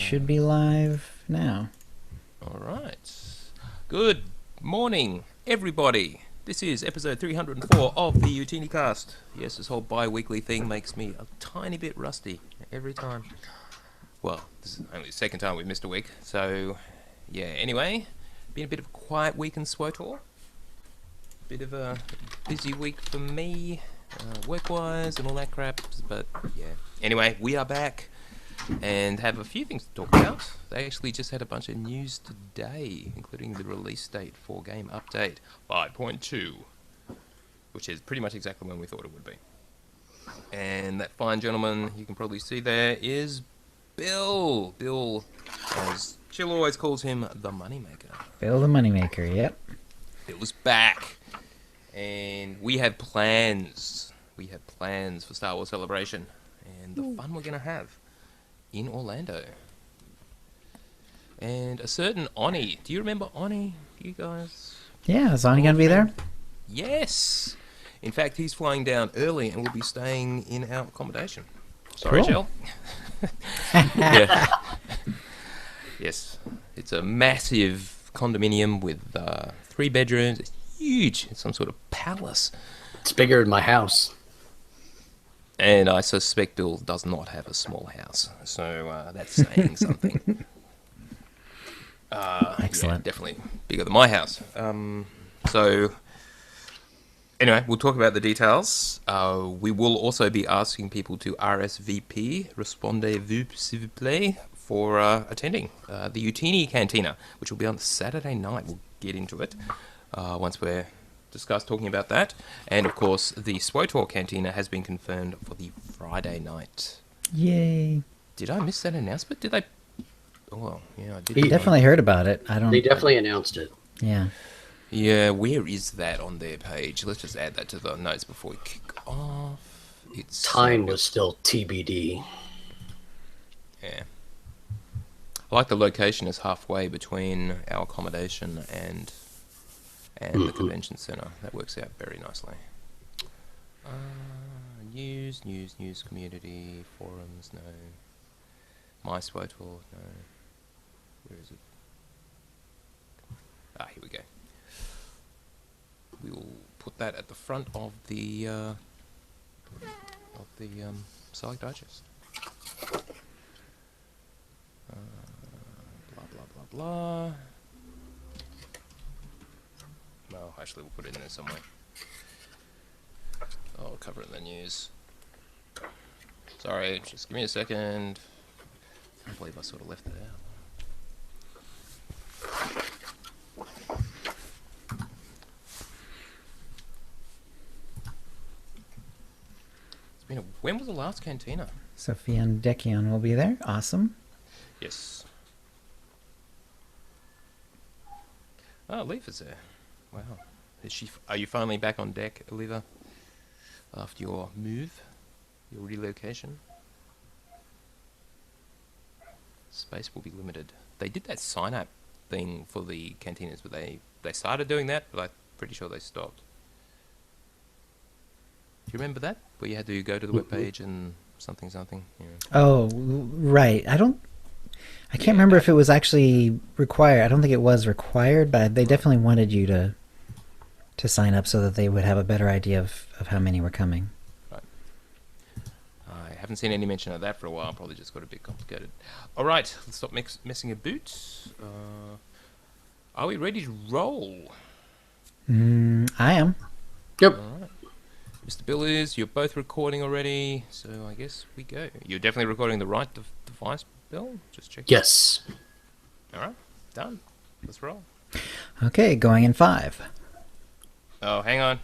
should be live now. All right. Good morning, everybody. This is episode 304 of the OotiniCast. Yes, this whole bi-weekly thing makes me a tiny bit rusty every time. Well, this is only the second time we've missed a week, so yeah. Anyway, been a bit of a quiet week in SWOTOR. Bit of a busy week for me, work-wise and all that crap, but yeah. Anyway, we are back and have a few things to talk about. They actually just had a bunch of news today, including the release date for Game Update 5.2, which is pretty much exactly when we thought it would be. And that fine gentleman you can probably see there is Bill. Bill, as Chill always calls him, the Moneymaker. Bill the Moneymaker, yep. Bill's back. And we have plans. We have plans for Star Wars Celebration. And the fun we're going to have in Orlando. And a certain Oni. Do you remember Oni, you guys? Yeah, is Ani going to be there? Yes. In fact, he's flying down early and will be staying in our accommodation. Sorry, Cool. Jill. Yeah. Yes. It's a massive condominium with 3 bedrooms. It's huge. It's some sort of palace. It's bigger than my house. And I suspect Bill does not have a small house. So that's saying something. Excellent. Yeah, definitely bigger than my house. So, anyway, we'll talk about the details. We will also be asking people to RSVP, Respondez-vous, s'il vous plaît, for attending the Utini Cantina, which will be on Saturday night. We'll get into it once we're discussed talking about that. And, of course, the SWOTOR Cantina has been confirmed for the Friday night. Yay. Did I miss that announcement? Did they... Oh, well, yeah, I did. I definitely heard about it. I don't... They definitely announced it. Yeah. Yeah, where is that on their page? Let's just add that to the notes before we kick off. It's Time was still TBD. Yeah. I like the location is halfway between our accommodation and the convention center. That works out very nicely. News, community, forums, no. My SWOTOR, no. Where is it? Here we go. We will put that at the front of the Select Digest. Blah blah blah blah. Well, actually, we'll put it in there somewhere. I'll cover it in the news. Sorry, just give me a second. I can't believe I sort of left it out. When was the last cantina? Sophia and Dekion will be there. Awesome. Yes. Oh, Leaf is there. Wow. Are you finally back on deck, Oliva? After your move? Your relocation? Space will be limited. They did that sign-up thing for the cantinas, but they started doing that, but I'm pretty sure they stopped. Do you remember that? Where you had to go to the webpage and something? Yeah. Oh, right. I can't remember if it was actually required. I don't think it was required, but they definitely wanted you to sign up so that they would have a better idea of how many were coming. Right. I haven't seen any mention of that for a while. Probably just got a bit complicated. All right, let's stop messing about. Are we ready to roll? I am. Yep. All right. Mr. Bill is. You're both recording already, so I guess we go. You're definitely recording the right device, Bill? Just check. Yes. All right, done. Let's roll. Okay, going in 5. Oh, hang on.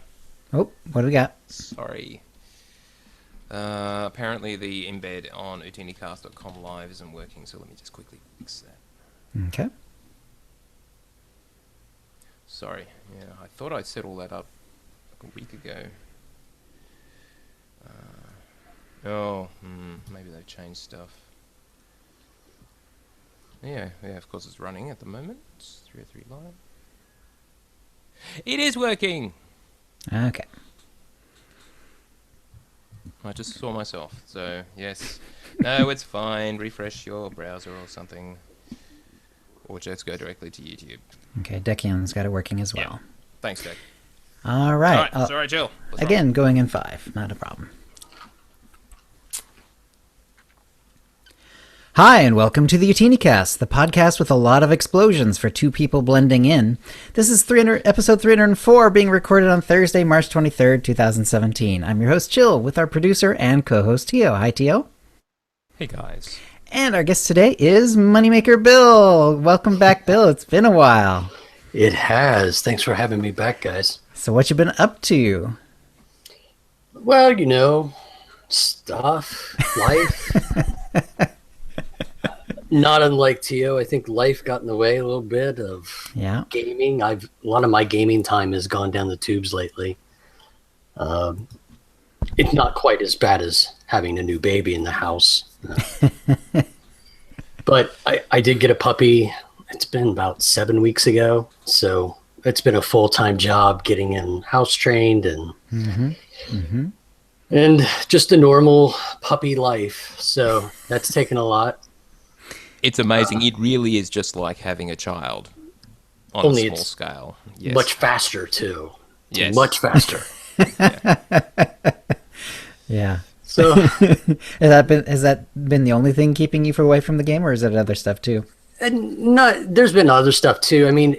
Oh, what do we got? Sorry. Apparently the embed on OotiniCast.com live isn't working, so let me just quickly fix that. Okay. Sorry. Yeah, I thought I'd set all that up like a week ago. Maybe they've changed stuff. Yeah, of course it's running at the moment. 303 live. It is working! Okay. I just saw myself, so yes. No, it's fine. Refresh your browser or something. Or just go directly to YouTube. Okay, Decion's got it working as well. Thanks, Deck. All right. Sorry, Jill. What's wrong? Again, going in 5. Not a problem. Hi, and welcome to the OotiniCast, the podcast with a lot of explosions for two people blending in. This is episode 304, being recorded on Thursday, March 23rd, 2017. I'm your host, Jill, with our producer and co-host, Tio. Hi, Tio. Hey, guys. And our guest today is Moneymaker Bill. Welcome back, Bill. It's been a while. It has. Thanks for having me back, guys. So what you been up to? Well, you know, stuff, life. Not unlike Tio, I think life got in the way a little bit of gaming. A lot of my gaming time has gone down the tubes lately. It's not quite as bad as having a new baby in the house. But I did get a puppy. It's been about 7 weeks ago. So it's been a full-time job getting him house trained and just a normal puppy life. So that's taken a lot. It's amazing. It really is just like having a child on a small scale. Yes. Much faster, too. Yes. Much faster. Yeah. So has that been the only thing keeping you away from the game, or is it other stuff too? and there's been other stuff, too. I mean,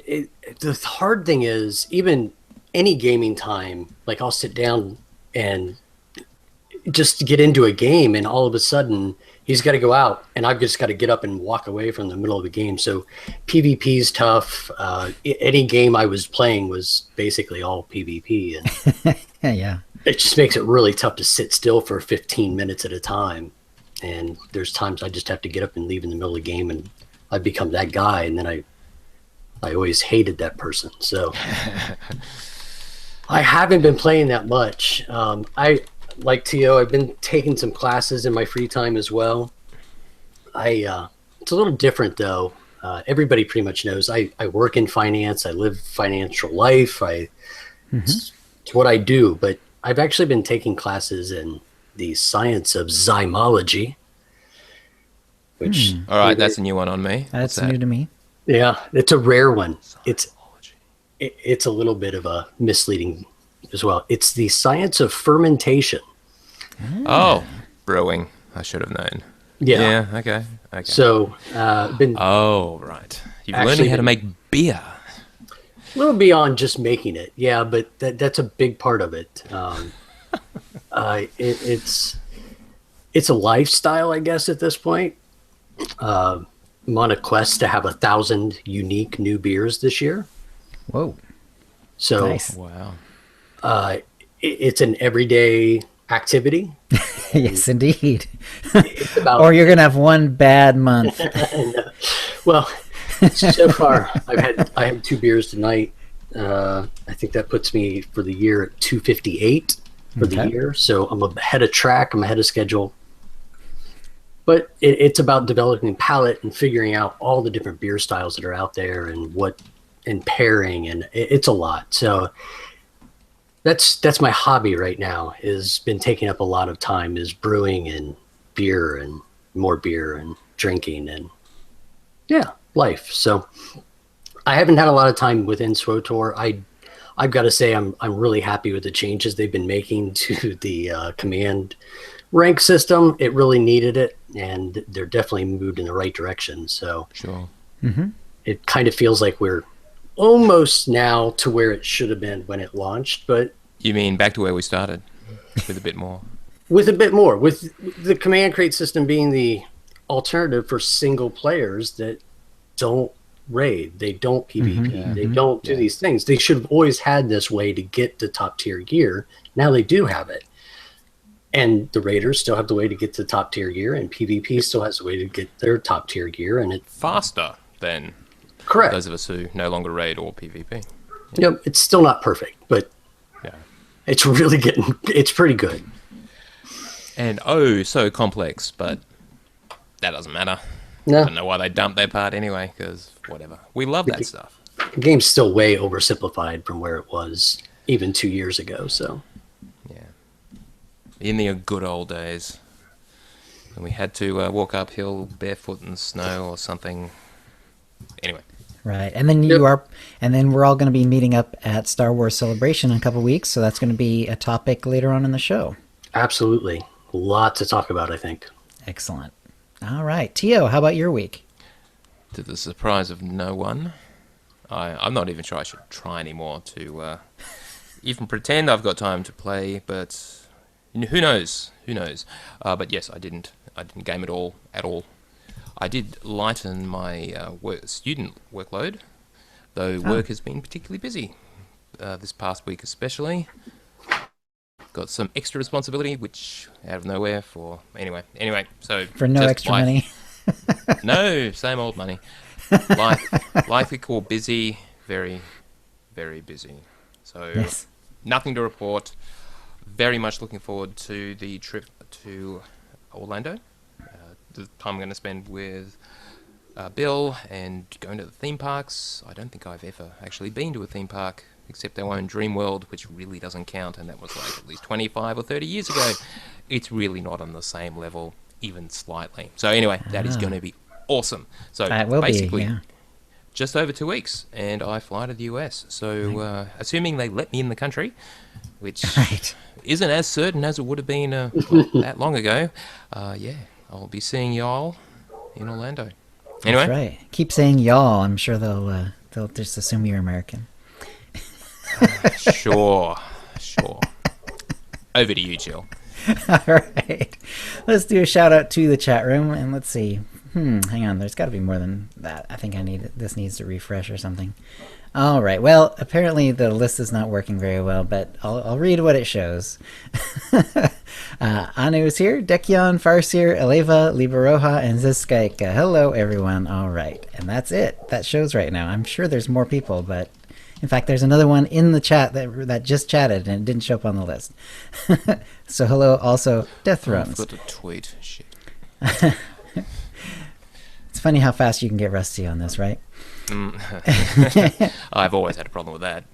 the hard thing is, even any gaming time, like I'll sit down and just get into a game, and all of a sudden he's got to go out, and I've just got to get up and walk away from the middle of the game. So PvP is tough. Any game I was playing was basically all PvP, and Yeah. it just makes it really tough to sit still for 15 minutes at a time. And there's times I just have to get up and leave in the middle of the game, and I become that guy, and then I always hated that person. So I haven't been playing that much. Like Tio, I've been taking some classes in my free time as well. It's a little different though. Everybody pretty much knows I work in finance. I live financial life. It's what I do. But I've actually been taking classes in the science of zymology. Which All right, that's a new one on me. That's new to me. Yeah, it's a rare one. It's a little bit of a misleading as well. It's the science of fermentation. Oh, brewing. I should have known. Yeah. Okay. So, been Oh, right. You're Actually learning how to been- make beer. a little beyond just making it. Yeah, but that's a big part of it. It's a lifestyle, I guess, at this point. I'm on a quest to have 1,000 unique new beers this year. Whoa. So Nice. Wow. it's an everyday activity. Yes, indeed. It's about Or you're going to have one bad month. Well, so far I had 2 beers tonight. I think that puts me for the year at 258 for the Okay. year. So I'm ahead of track. I'm ahead of schedule. But it's about developing palate and figuring out all the different beer styles that are out there and pairing, and it's a lot. So that's my hobby right now. Is been taking up a lot of time, is brewing and beer and more beer and drinking and life. So I haven't had a lot of time within SWOTOR. I've got to say I'm really happy with the changes they've been making to the command rank system. It really needed it, and they're definitely moved in the right direction. So Sure. it kind of feels like we're almost now to where it should have been when it launched, but You mean back to where we started with a bit more? with a bit more, with the command crate system being the alternative for single players that don't raid, they don't PvP, they don't do these things. They should have always had this way to get to top tier gear. Now they do have it. And the raiders still have the way to get to top tier gear, and PvP still has a way to get their top tier gear, and it's Faster than correct. those of us who no longer raid or PvP. Yep, it's still not perfect, but Yeah. it's really it's pretty good. And so complex, but that doesn't matter. I No, don't know why they dumped that part anyway, because whatever. We love that stuff. the game's still way oversimplified from where it was even 2 years ago, so Yeah. In the good old days. and we had to walk uphill barefoot in snow or something. Anyway. Right, and then and then we're all going to be meeting up at Star Wars Celebration in a couple weeks, so that's going to be a topic later on in the show. Absolutely. A lot to talk about, I think. Excellent. All right, Tio, how about your week? To the surprise of no one, I'm not even sure I should try anymore to even pretend I've got time to play, but who knows? Who knows? But yes, I didn't game at all. I did lighten my student workload, though work has been particularly busy this past week especially. Got some extra responsibility, which out of nowhere for... Anyway, so... For no extra money? No, same old money. Life we call busy, very, very busy. So, yes. Nothing to report. Very much looking forward to the trip to Orlando. The time I'm going to spend with Bill and going to the theme parks. I don't think I've ever actually been to a theme park except our own Dream World, which really doesn't count, and that was like at least 25 or 30 years ago. It's really not on the same level, even slightly. So anyway, that is going to be awesome. So basically, just over 2 weeks, and I fly to the US. So assuming they let me in the country, which isn't as certain as it would have been that long ago, I'll be seeing y'all in Orlando. Anyway, that's right. Keep saying y'all. I'm sure they'll just assume you're American. Sure. Over to you, Jill. All right. Let's do a shout out to the chat room, and let's see. Hang on. There's got to be more than that. I think this needs to refresh or something. All right. Well, apparently the list is not working very well, but I'll read what it shows. Anu is here, Dekion, Farseer, Eleva, Libaroja, and Ziskaika. Hello, everyone. All right. And that's it. That shows right now. I'm sure there's more people, but in fact, there's another one in the chat that just chatted and it didn't show up on the list. So hello also, Death Runs. I've got a tweet. Shit. It's funny how fast you can get rusty on this, right? I've always had a problem with that.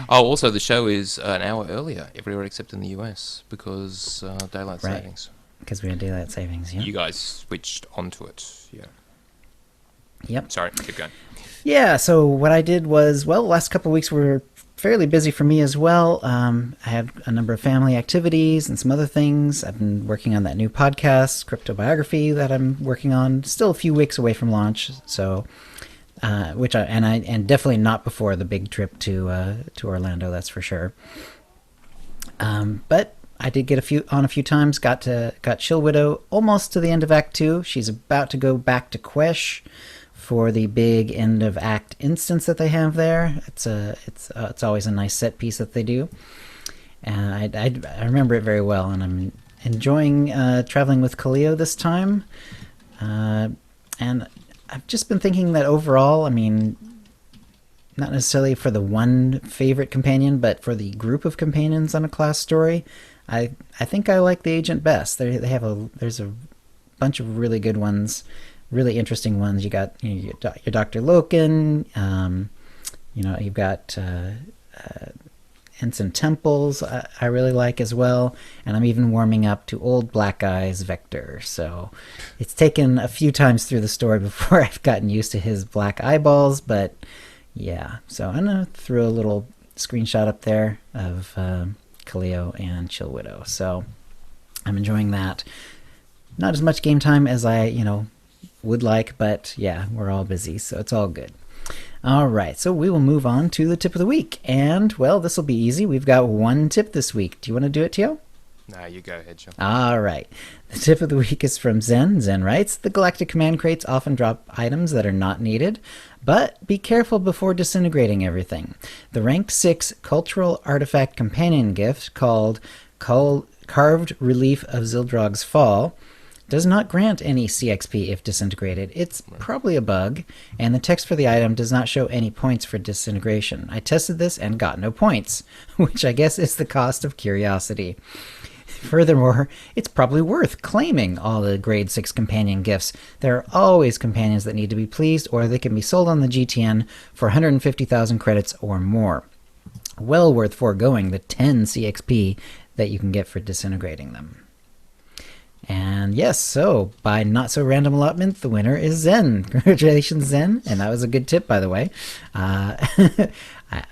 Oh, also the show is an hour earlier everywhere except in the US because daylight savings. Because we had daylight savings, yeah. You guys switched onto it, yeah. Yep. Sorry, keep going. Yeah, so what I did was, the last couple of weeks were fairly busy for me as well. I had a number of family activities and some other things. I've been working on that new podcast, Cryptobiography, that I'm working on. Still a few weeks away from launch, so... and definitely not before the big trip to Orlando, that's for sure. But I did get a few times. Got Chill Widow almost to the end of Act 2. She's about to go back to Quesh for the big end of Act instance that they have there. It's always a nice set piece that they do, and I remember it very well. And I'm enjoying traveling with Kaleo this time, and I've just been thinking that overall, I mean, not necessarily for the one favorite companion, but for the group of companions on a class story, I think I like the Agent best. There's a bunch of really good ones, really interesting ones. You got your Dr. Loken, you've got Ensign Temples I really like as well, and I'm even warming up to old Black Eyes Vector. So it's taken a few times through the story before I've gotten used to his black eyeballs, but yeah. So I'm gonna throw a little screenshot up there of Kaleo and Chill Widow. So I'm enjoying that. Not as much game time as I would like, but yeah, we're all busy, so it's all good. All right, so we will move on to the tip of the week. And, this will be easy. We've got one tip this week. Do you want to do it, Tio? No, you go ahead, Sean. All right. The tip of the week is from Zen. Zen writes, the galactic command crates often drop items that are not needed, but be careful before disintegrating everything. The Rank 6 Cultural Artifact Companion gift called Carved Relief of Zildrog's Fall does not grant any CXP if disintegrated. It's probably a bug, and the text for the item does not show any points for disintegration. I tested this and got no points, which I guess is the cost of curiosity. Furthermore, it's probably worth claiming all the grade 6 companion gifts. There are always companions that need to be pleased, or they can be sold on the GTN for 150,000 credits or more. Well worth foregoing the 10 CXP that you can get for disintegrating them. And yes, so by not so random allotment, the winner is Zen. Congratulations, Zen. And that was a good tip, by the way. I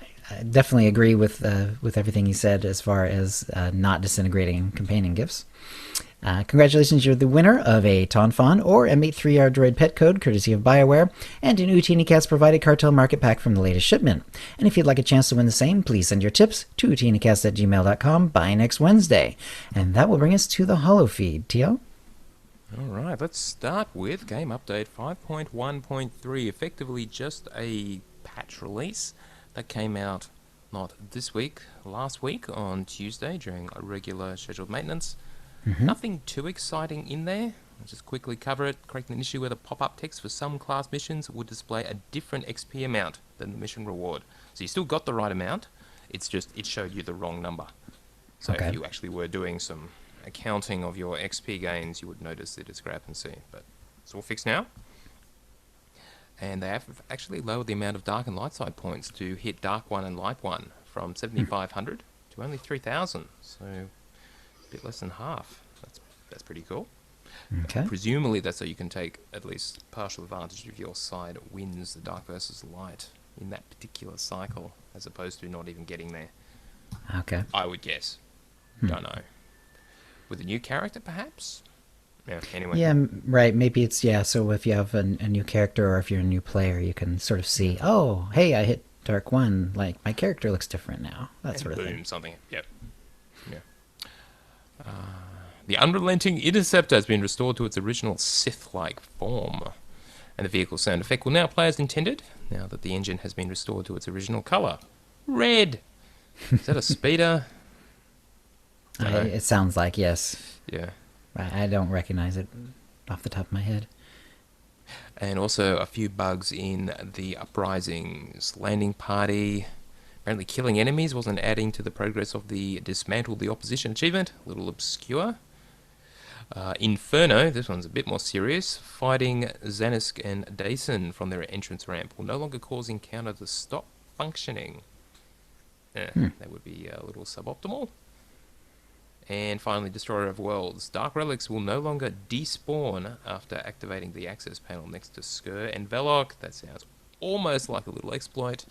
definitely agree with everything you said as far as not disintegrating companion gifts. Congratulations, you're the winner of a Tonfon or M83R Droid pet code courtesy of BioWare and an OotiniCast provided cartel market pack from the latest shipment. And if you'd like a chance to win the same, please send your tips to OotiniCast@gmail.com by next Wednesday. And that will bring us to the holo feed. Tio? Alright, let's start with Game Update 5.1.3, effectively just a patch release that came out not this week, last week on Tuesday during a regular scheduled maintenance. Nothing too exciting in there. I'll just quickly cover it, correcting an issue where the pop-up text for some class missions would display a different XP amount than the mission reward. So you still got the right amount, it's just it showed you the wrong number. So Okay. if you actually were doing some accounting of your XP gains, you would notice the discrepancy. But it's all fixed now. And they have actually lowered the amount of dark and light side points to hit dark 1 and light 1 from 7,500 to only 3,000. So a bit less than half. That's pretty cool. Okay. Presumably that's so you can take at least partial advantage if your side wins the dark versus light in that particular cycle, as opposed to not even getting there. Okay. I would guess. Don't know. With a new character, perhaps? Yeah, anyway. Yeah, right. Maybe it's, yeah, so if you have a new character or if you're a new player, you can sort of see, oh, hey, I hit Dark 1. Like, my character looks different now. That And sort of boom, thing. something. Yep. Yeah. The unrelenting Interceptor has been restored to its original Sith-like form. And the vehicle sound effect will now play as intended, now that the engine has been restored to its original colour. Red! Is that a speeder? Dunno. It sounds like, yes. Yeah. I don't recognize it off the top of my head. And also a few bugs in the Uprisings. Landing party. Apparently killing enemies wasn't adding to the progress of the Dismantle the Opposition achievement. A little obscure. Inferno, this one's a bit more serious. Fighting Xanisk and Dason from their entrance ramp will no longer cause encounter to stop functioning. That would be a little suboptimal. And finally, Destroyer of Worlds. Dark Relics will no longer despawn after activating the access panel next to Skur and Velok. That sounds almost like a little exploit,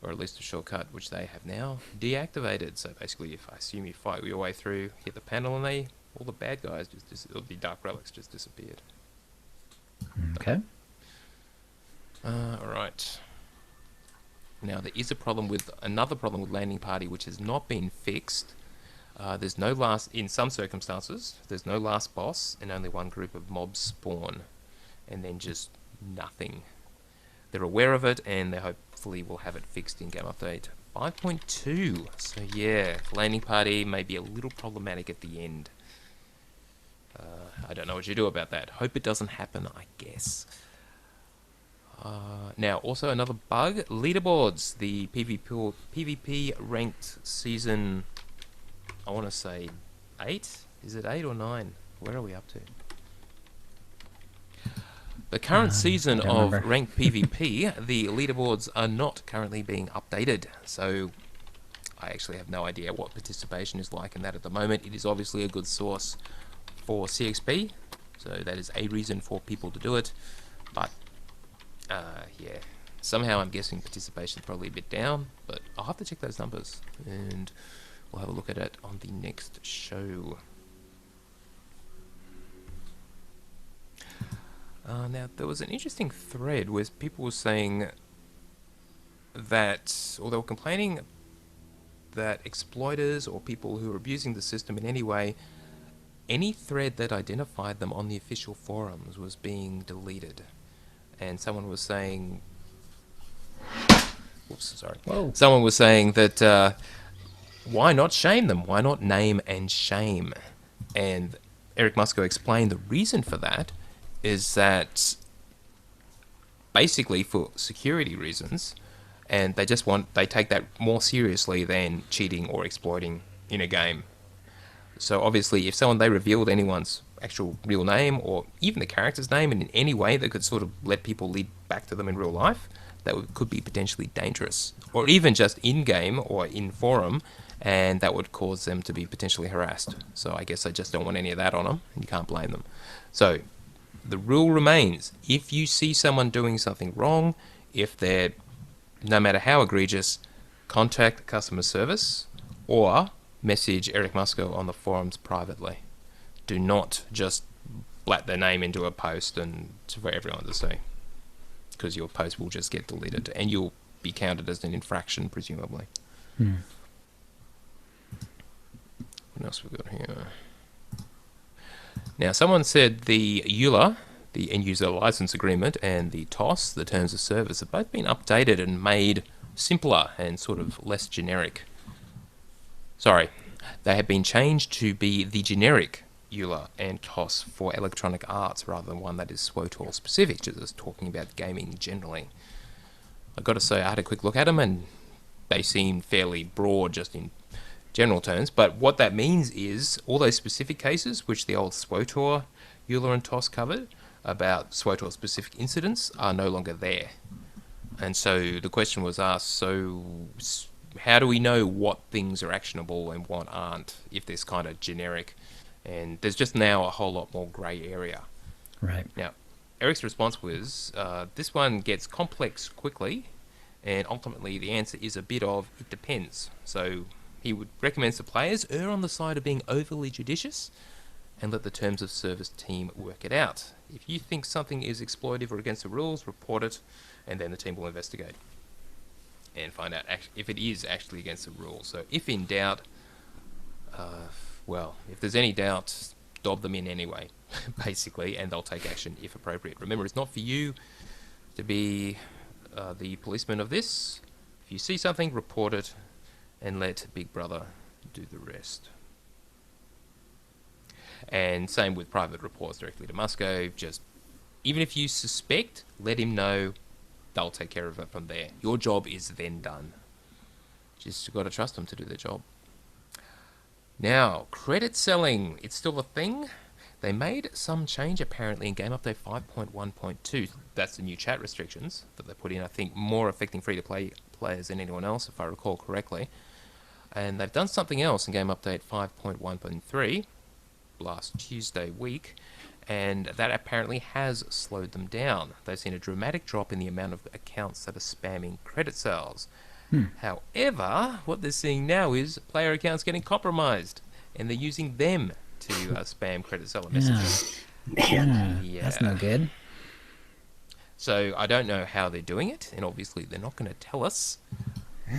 or at least a shortcut, which they have now deactivated. So basically, if I assume you fight your way through, hit the panel, and all the bad guys or the Dark Relics just disappeared. Okay. Alright. Now, there is another problem with Landing Party, which has not been fixed. There's no in some circumstances, there's no last boss and only one group of mobs spawn. And then just nothing. They're aware of it and they hopefully will have it fixed in Game Update 5.2. So yeah, Landing Party may be a little problematic at the end. I don't know what you do about that. Hope it doesn't happen, I guess. Now, also another bug, leaderboards. The PvP ranked season, I want to say 8? Is it 8 or 9? Where are we up to? The current season I don't of remember. ranked PvP, the leaderboards are not currently being updated. So I actually have no idea what participation is like in that at the moment. It is obviously a good source for CXP, so that is a reason for people to do it. But yeah, somehow I'm guessing participation is probably a bit down, but I'll have to check those numbers and we'll have a look at it on the next show. Now, there was an interesting thread where people were saying that, or they were complaining that exploiters or people who are abusing the system in any way, any thread that identified them on the official forums was being deleted. And someone was saying... Whoops, sorry. Whoa. Someone was saying that, why not shame them? Why not name and shame? And Eric Musco explained the reason for that is that basically for security reasons, and they take that more seriously than cheating or exploiting in a game. So obviously if they revealed anyone's actual real name or even the character's name in any way that could sort of let people lead back to them in real life, could be potentially dangerous, or even just in-game or in forum, and that would cause them to be potentially harassed. So I guess I just don't want any of that on them, and you can't blame them. So the rule remains, if you see someone doing something wrong, if they're, no matter how egregious, contact customer service or message Eric Musco on the forums privately. Do not just blat their name into a post and for everyone to see, because your post will just get deleted and you'll be counted as an infraction, presumably. What else we got here? Now, someone said the EULA, the End User License Agreement, and the TOS, the Terms of Service, have both been updated and made simpler and sort of less generic. Sorry, they have been changed to be the generic EULA and TOS for electronic arts rather than one that is SWOTOR specific, just talking about gaming generally. I've got to say, I had a quick look at them and they seem fairly broad just in general terms, but what that means is all those specific cases which the old SWOTOR, EULA and TOS covered about SWOTOR specific incidents are no longer there. And so the question was asked, so how do we know what things are actionable and what aren't if there's kind of generic? And there's just now a whole lot more grey area. Right. Now, Eric's response was, this one gets complex quickly, and ultimately the answer is a bit of, it depends. So he would recommend to players err on the side of being overly judicious and let the terms of service team work it out. If you think something is exploitive or against the rules, report it, and then the team will investigate and find out if it is actually against the rules. So if in doubt, if there's any doubt, dob them in anyway, basically, and they'll take action if appropriate. Remember, it's not for you to be the policeman of this. If you see something, report it, and let Big Brother do the rest. And same with private reports directly to Musco. Just, even if you suspect, let him know. They'll take care of it from there. Your job is then done. Just got to trust them to do their job. Now, credit selling. It's still a thing. They made some change apparently in Game Update 5.1.2. That's the new chat restrictions that they put in, I think, more affecting free-to-play players than anyone else, if I recall correctly. And they've done something else in Game Update 5.1.3 last Tuesday week, and that apparently has slowed them down. They've seen a dramatic drop in the amount of accounts that are spamming credit sales. However, what they're seeing now is player accounts getting compromised, and they're using them to spam credit seller messages. That's no good. So I don't know how they're doing it, and obviously they're not going to tell us.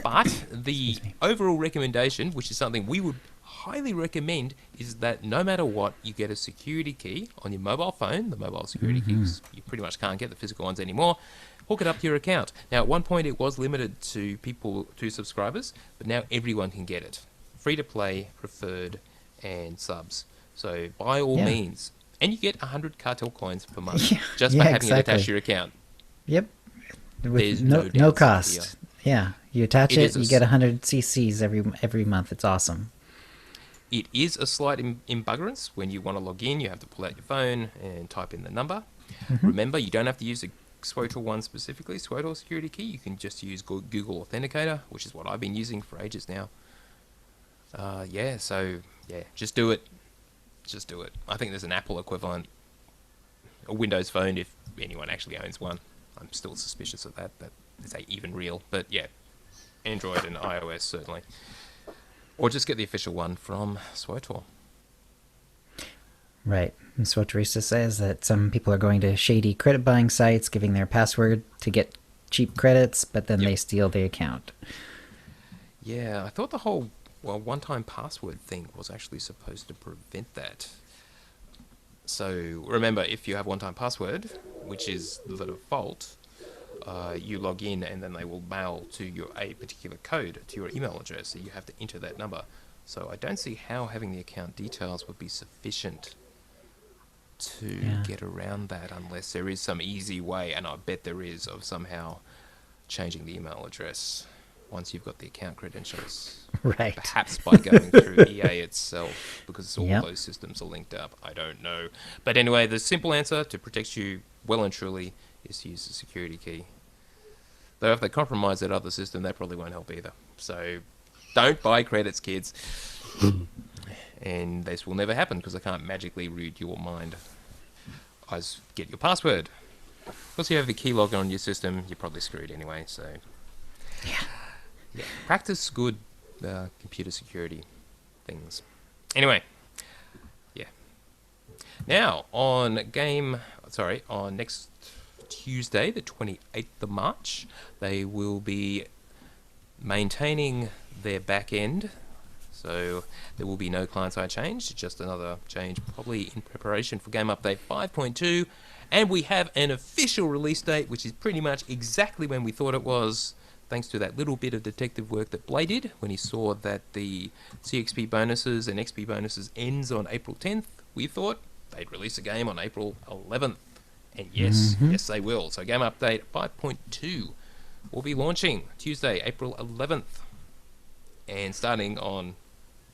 But the overall recommendation, which is something we would highly recommend, is that no matter what, you get a security key on your mobile phone. The mobile security keys, you pretty much can't get the physical ones anymore. Hook it up to your account. Now, at one point it was limited to subscribers, but now everyone can get it. Free to play, preferred, and subs. So by all means, and you get 100 cartel coins per month just by having it attached to your account. Yep. With There's no cost. Here. Yeah, you attach it, you get 100 CCs every month. It's awesome. It is a slight embuggerance. When you want to log in, you have to pull out your phone and type in the number. Remember, you don't have to use the SWOTOR one specifically, SWOTOR security key. You can just use Google Authenticator, which is what I've been using for ages now. Just do it. Just do it. I think there's an Apple equivalent, a Windows Phone, if anyone actually owns one. I'm still suspicious of that, but is that even real? But yeah, Android and iOS certainly. Or just get the official one from SWOTOR. Right. And Swotorista says that some people are going to shady credit buying sites, giving their password to get cheap credits, but then they steal the account. Yeah, I thought the whole one-time password thing was actually supposed to prevent that. So remember, if you have one-time password, which is the default, you log in and then they will mail to you a particular code to your email address, so you have to enter that number. So I don't see how having the account details would be sufficient to get around that, unless there is some easy way, and I bet there is, of somehow changing the email address once you've got the account credentials. Right. Perhaps by going through EA itself, because all those systems are linked up. I don't know. But anyway, the simple answer to protect you well and truly is to use the security key. Though if they compromise that other system, that probably won't help either. So don't buy credits, kids. And this will never happen because I can't magically read your mind. I just get your password. Because you have a keylogger on your system, you're probably screwed anyway. So yeah. Practice good computer security things. Anyway, yeah. Now on next Tuesday, the 28th of March, they will be maintaining their back end. So there will be no client-side change, just another change probably in preparation for Game Update 5.2. And we have an official release date, which is pretty much exactly when we thought it was, thanks to that little bit of detective work that Blay did when he saw that the CXP bonuses and XP bonuses ends on April 10th. We thought they'd release a game on April 11th. And yes, yes they will. So Game Update 5.2 will be launching Tuesday, April 11th. And starting on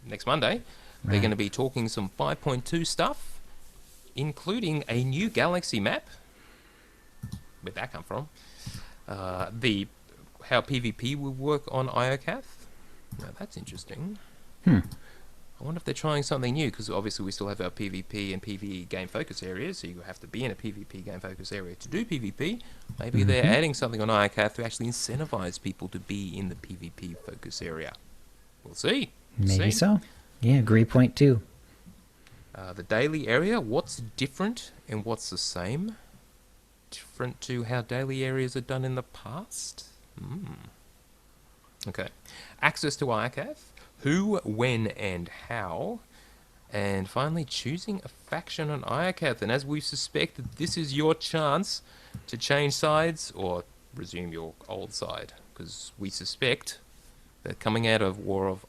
next Monday, they're going to be talking some 5.2 stuff, including a new galaxy map. Where'd that come from? How PvP will work on IOCATH. Now that's interesting. I wonder if they're trying something new, because obviously we still have our PvP and PvE game focus areas, so you have to be in a PvP game focus area to do PvP. Maybe they're adding something on IOCATH to actually incentivize people to be in the PvP focus area. We'll see. Maybe so. Yeah, agree point too. The daily area, what's different and what's the same? Different to how daily areas are done in the past? Okay. Access to IOCATH, who, when, and how. And finally, choosing a faction on IOCATH. And as we suspected, this is your chance to change sides or resume your old side. Because we suspect that coming out of Game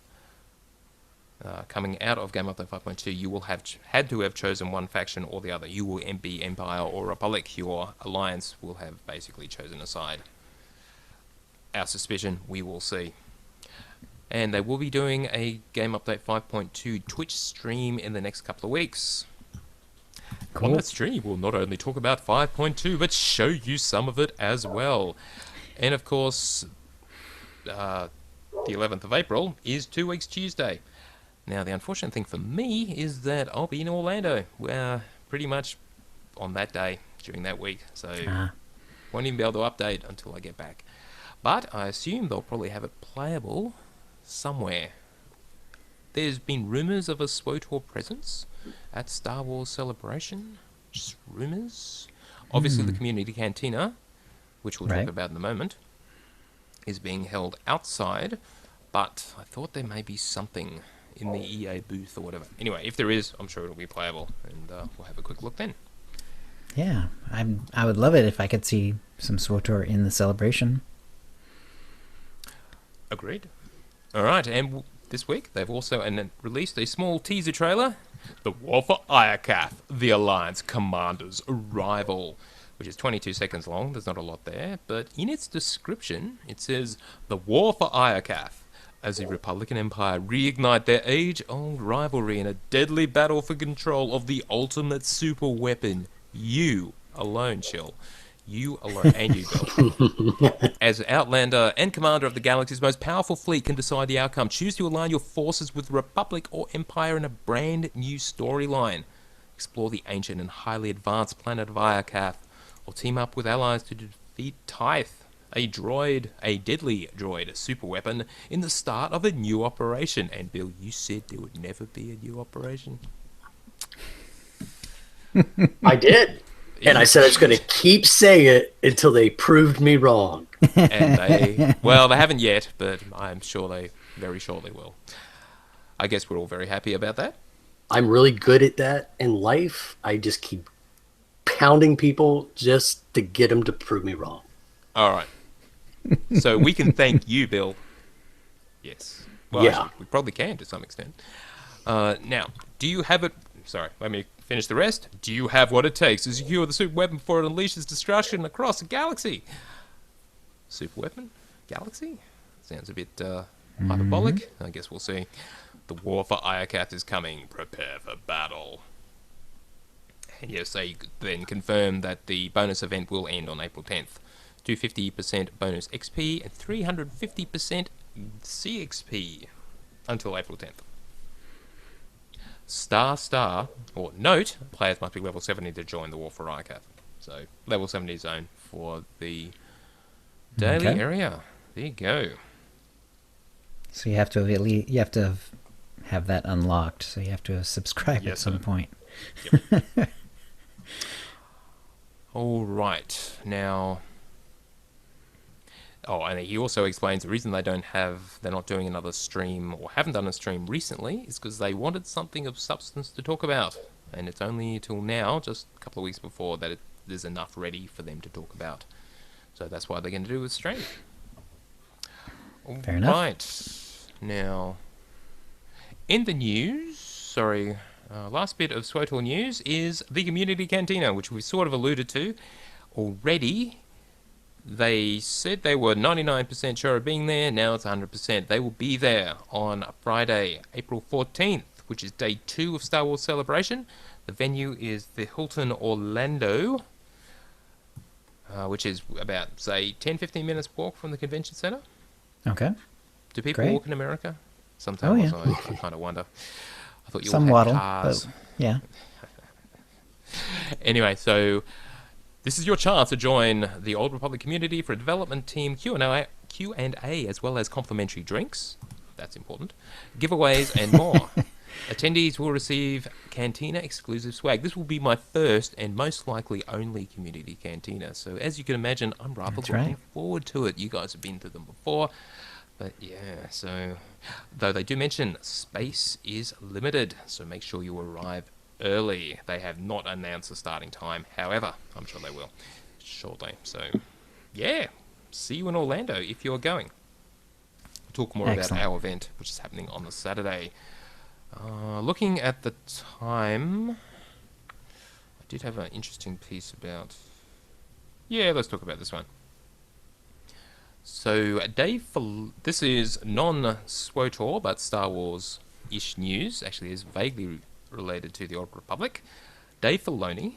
Update 5.2, you will have had to have chosen one faction or the other. You will be Empire or Republic. Your alliance will have basically chosen a side. Our suspicion, we will see. And they will be doing a Game Update 5.2 Twitch stream in the next couple of weeks. Cool. On that stream, we'll not only talk about 5.2, but show you some of it as well. And of course, the 11th of April is 2 weeks Tuesday. Now, the unfortunate thing for me is that I'll be in Orlando, pretty much on that day during that week. So, won't even be able to update until I get back. But I assume they'll probably have it playable somewhere. There's been rumours of a SWTOR presence at Star Wars Celebration. Just rumours. Obviously, the Community Cantina, which we'll talk about in a moment, is being held outside. But I thought there may be something in the EA booth or whatever. Anyway, if there is, I'm sure it'll be playable, and we'll have a quick look then. Yeah, I would love it if I could see some SWTOR in the celebration. Agreed. All right, and this week they've also released a small teaser trailer, The War for IOCATH, the Alliance Commander's Arrival, which is 22 seconds long. There's not a lot there, but in its description, it says, The War for IOCATH, as the Republican Empire reignite their age-old rivalry in a deadly battle for control of the ultimate super weapon. You alone, Chill. You alone, and you, Bill. As Outlander and commander of the galaxy's most powerful fleet can decide the outcome. Choose to align your forces with the Republic or Empire in a brand new storyline. Explore the ancient and highly advanced planet of IOCATH, or team up with allies to defeat Tithe, a deadly droid super weapon, in the start of a new operation. And Bill, you said there would never be a new operation. I did. And I said I was going to keep saying it until they proved me wrong. And they haven't yet, but I'm sure they very shortly will. I guess we're all very happy about that. I'm really good at that in life. I just keep pounding people just to get them to prove me wrong. All right. So we can thank you, Bill. Yes. Well, yeah. Actually, we probably can to some extent. Now, do you have it... Sorry, let me finish the rest. Do you have what it takes to secure the super weapon before it unleashes destruction across the galaxy? Super weapon? Galaxy? Sounds a bit hyperbolic. I guess we'll see. The war for IOCATH is coming. Prepare for battle. And yes, they then confirm that the bonus event will end on April 10th. 250% bonus XP, and 350% CXP until April 10th. Or note, players must be level 70 to join the War for Rykath. So, level 70 zone for the daily area. There you go. So you have to have that unlocked. So you have to subscribe at some point. Yep. All right. Now, and he also explains the reason they're not doing another stream or haven't done a stream recently is because they wanted something of substance to talk about, and it's only till now, just a couple of weeks before, that there's enough ready for them to talk about. So that's why they're going to do a stream. Fair enough. Right. Now, in the news, last bit of SWTOR news is the Community Cantina, which we sort of alluded to already. They said they were 99% sure of being there. Now it's 100%. They will be there on Friday, April 14th, which is day 2 of Star Wars Celebration. The venue is the Hilton Orlando, which is about, say, 10-15 minutes walk from the convention center. Okay. Do people walk in America? Sometimes I kind of wonder. I thought you all had cars. But yeah. Anyway, so this is your chance to join the Old Republic community for a development team Q&A, as well as complimentary drinks. That's important. Giveaways and more. Attendees will receive Cantina exclusive swag. This will be my first and most likely only community cantina. So as you can imagine, I'm rather looking forward to it. You guys have been to them before. But yeah, so though they do mention space is limited, so make sure you arrive early. They have not announced the starting time. However, I'm sure they will shortly. So yeah, see you in Orlando if you're going. We'll talk more about our event, which is happening on the Saturday. Looking at the time, I did have an interesting piece about... Yeah, let's talk about this one. So, this is non-SWTOR, but Star Wars-ish news. Actually, is vaguely related to the Old Republic. Dave Filoni,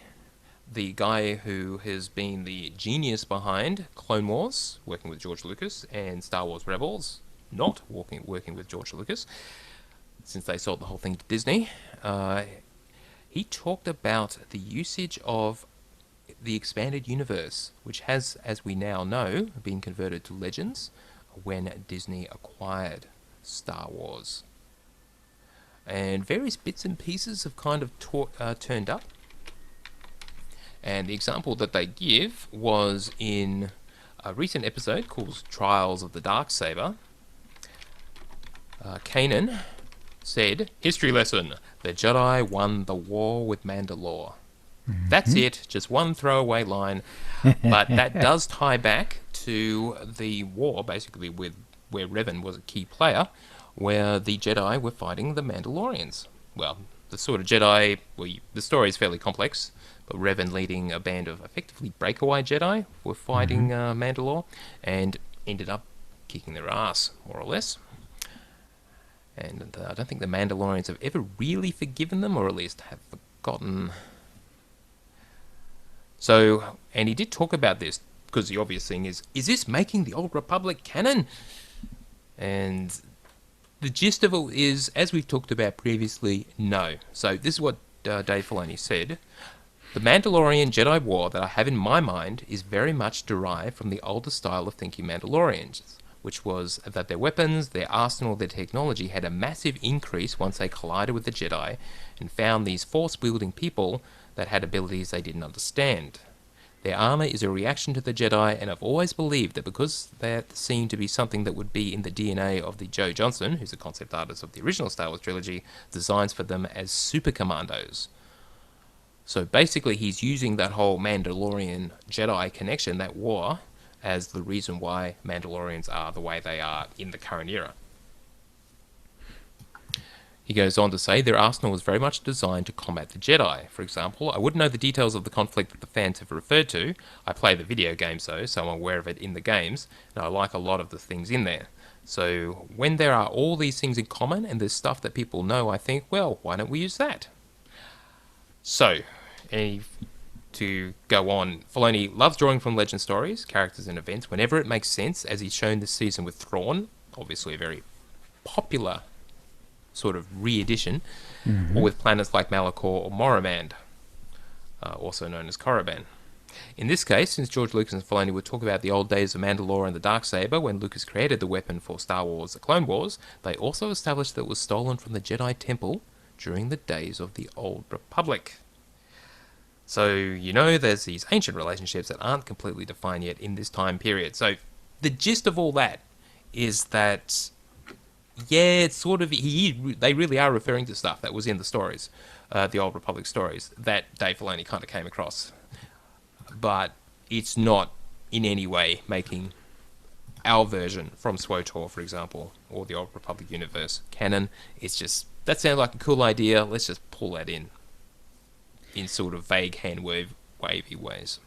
the guy who has been the genius behind Clone Wars, working with George Lucas, and Star Wars Rebels, not working with George Lucas, since they sold the whole thing to Disney, he talked about the usage of the expanded universe, which has, as we now know, been converted to Legends when Disney acquired Star Wars. And various bits and pieces have kind of turned up. And the example that they give was in a recent episode called Trials of the Darksaber. Kanan said, history lesson, the Jedi won the war with Mandalore. Mm-hmm. That's it, just one throwaway line, but that does tie back to the war, basically, where Revan was a key player, where the Jedi were fighting the Mandalorians. Well, the sort of Jedi, the story is fairly complex, but Revan leading a band of effectively breakaway Jedi were fighting Mandalore, and ended up kicking their ass, more or less. And I don't think the Mandalorians have ever really forgiven them, or at least have forgotten. So, and he did talk about this, because the obvious thing is this making the Old Republic canon? And the gist of it is, as we've talked about previously, no. So this is what Dave Filoni said. The Mandalorian Jedi War that I have in my mind is very much derived from the older style of thinking Mandalorians, which was that their weapons, their arsenal, their technology had a massive increase once they collided with the Jedi and found these force-wielding people that had abilities they didn't understand. Their armor is a reaction to the Jedi, and I've always believed that because that seemed to be something that would be in the DNA of the Joe Johnston, who's the concept artist of the original Star Wars trilogy, designs for them as super commandos. So basically he's using that whole Mandalorian Jedi connection, that war, as the reason why Mandalorians are the way they are in the current era. He goes on to say their arsenal was very much designed to combat the Jedi. For example, I wouldn't know the details of the conflict that the fans have referred to. I play the video games though, so I'm aware of it in the games, and I like a lot of the things in there. So when there are all these things in common and there's stuff that people know, I think, well, why don't we use that? So, and he to go on, Filoni loves drawing from legend stories, characters and events whenever it makes sense, as he's shown this season with Thrawn, obviously a very popular sort of re-edition, or with planets like Malachor or Moraband, also known as Korriban. In this case, since George Lucas and Filoni would talk about the old days of Mandalore and the Darksaber when Lucas created the weapon for Star Wars The Clone Wars, they also established that it was stolen from the Jedi Temple during the days of the Old Republic. So, you know, there's these ancient relationships that aren't completely defined yet in this time period. So, the gist of all that is that, yeah, it's sort of, they really are referring to stuff that was in the stories, the Old Republic stories, that Dave Filoni kind of came across. But it's not in any way making our version from SWTOR, for example, or the Old Republic universe canon. It's just, that sounded like a cool idea, let's just pull that in sort of vague hand-wavy ways.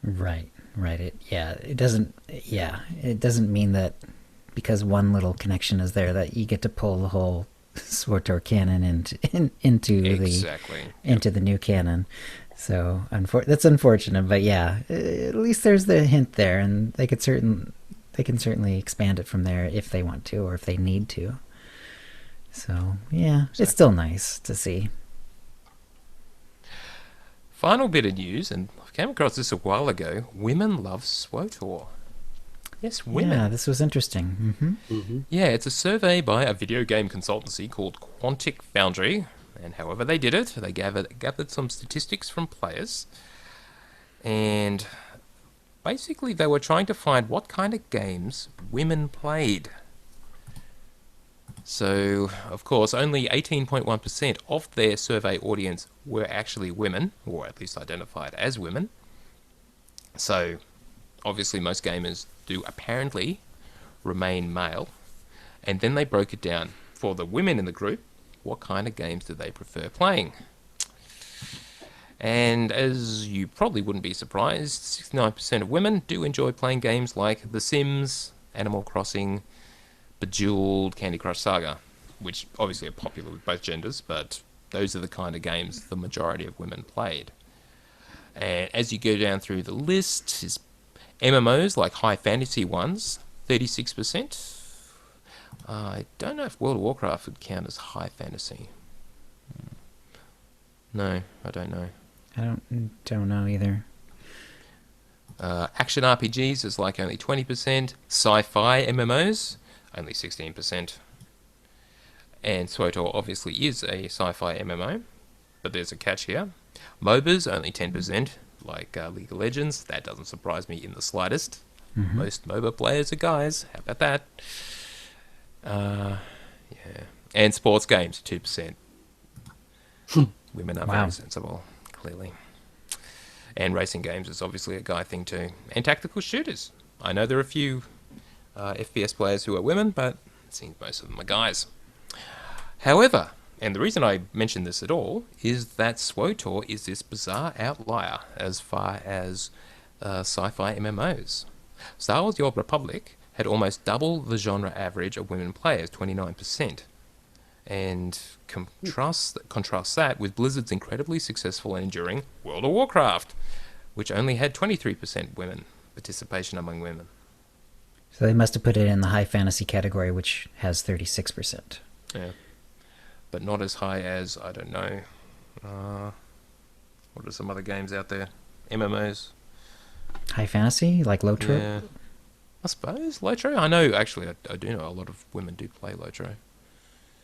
Right. It doesn't mean that because one little connection is there that you get to pull the whole SWTOR canon into the new canon. So that's unfortunate, but yeah, at least there's the hint there, and they can certainly expand it from there if they want to or if they need to. So yeah, exactly. It's still nice to see. Final bit of news, and I came across this a while ago. Women love SWTOR. Yes, women. Yeah, this was interesting. Yeah, it's a survey by a video game consultancy called Quantic Foundry. And however they did it, they gathered some statistics from players. And basically they were trying to find what kind of games women played. So, of course, only 18.1% of their survey audience were actually women, or at least identified as women. So, obviously most gamers do apparently remain male. And then they broke it down for the women in the group. What kind of games do they prefer playing? And as you probably wouldn't be surprised, 69% of women do enjoy playing games like The Sims, Animal Crossing, Bejeweled, Candy Crush Saga, which obviously are popular with both genders, but those are the kind of games the majority of women played. And as you go down through the list, is MMOs like high fantasy ones, 36%. I don't know if World of Warcraft would count as high fantasy. No, I don't know. I don't know either. Action RPGs is like only 20%. Sci-fi MMOs, only 16%. And SWTOR obviously is a sci-fi MMO, but there's a catch here. MOBAs, only 10%, like League of Legends. That doesn't surprise me in the slightest. Most MOBA players are guys. How about that? Yeah. And sports games, 2%. Women are very sensible, clearly. And racing games is obviously a guy thing too. And tactical shooters. I know there are a few FPS players who are women, but it seems most of them are guys. However, and the reason I mention this at all, is that SWTOR is this bizarre outlier as far as sci-fi MMOs. Star Wars The Old Republic had almost double the genre average of women players, 29%. And contrast that with Blizzard's incredibly successful and enduring World of Warcraft, which only had 23% women participation among women. So they must have put it in the high fantasy category, which has 36%. Yeah. But not as high as, I don't know, what are some other games out there? MMOs? High fantasy? Like Lotro? Yeah. I suppose. Lotro? I know, actually, I do know a lot of women do play Lotro.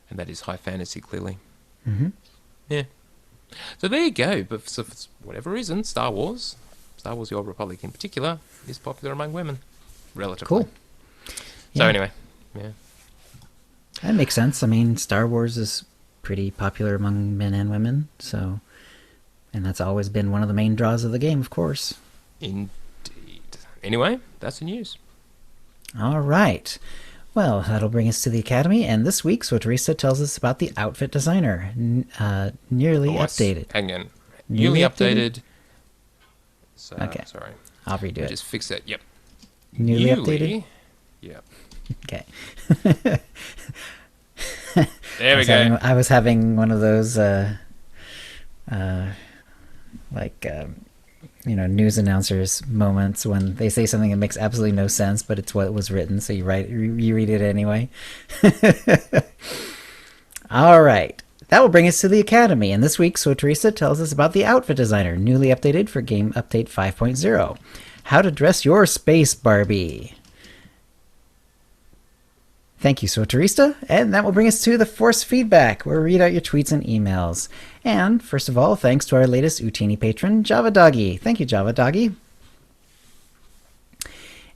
And that is high fantasy, clearly. Yeah. So there you go. But for whatever reason, Star Wars The Old Republic in particular, is popular among women. Relatively. Cool. So anyway, yeah. That makes sense. I mean, Star Wars is pretty popular among men and women, so... And that's always been one of the main draws of the game, of course. Indeed. Anyway, that's the news. All right. Well, that'll bring us to the Academy, and this week's what Teresa tells us about the outfit designer. Nearly updated. Hang on. Newly updated. So, okay. Sorry. I'll redo it. Just fix that. Yep. Newly updated? Yep. Okay. There we go. I was having one of those, news announcers moments when they say something that makes absolutely no sense, but it's what was written, so you read it anyway. All right. That will bring us to the Academy, and this week, So Teresa tells us about the Outfit Designer, newly updated for Game Update 5.0. How to dress your space Barbie. Thank you, So Teresa, and that will bring us to the Force Feedback, where we read out your tweets and emails. And, first of all, thanks to our latest Utini patron, Java Doggy. Thank you, Java Doggy.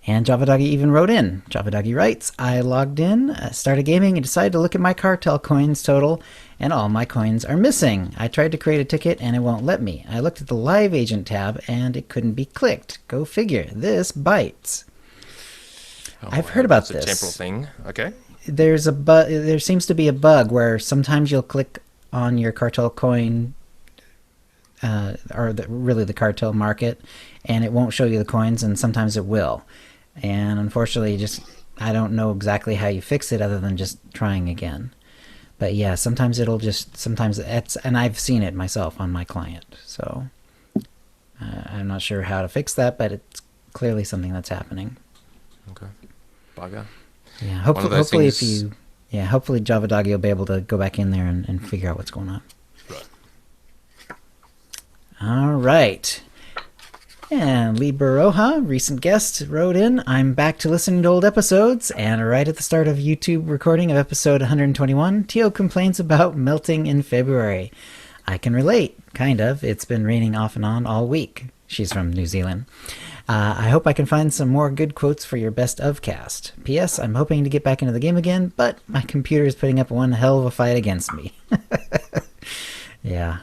And Java Doggy even wrote in. Java Doggy writes, I logged in, started gaming, and decided to look at my cartel coins total, and all my coins are missing. I tried to create a ticket, and it won't let me. I looked at the Live Agent tab, and it couldn't be clicked. Go figure. This bites. I've heard about this. It's a temporal thing. Okay. There seems to be a bug where sometimes you'll click on your cartel coin, really the cartel market, and it won't show you the coins, and sometimes it will. And unfortunately, I don't know exactly how you fix it other than just trying again. But yeah, sometimes and I've seen it myself on my client. So I'm not sure how to fix that, but it's clearly something that's happening. Okay. Bugger. Yeah, hopefully Java Doggy will be able to go back in there and figure out what's going on. Right. All right. And Lee Baroja, recent guest, wrote in, I'm back to listening to old episodes, and right at the start of YouTube recording of episode 121, Tio complains about melting in February. I can relate, kind of. It's been raining off and on all week. She's from New Zealand. I hope I can find some more good quotes for your best of cast. P.S. I'm hoping to get back into the game again, but my computer is putting up one hell of a fight against me. Yeah.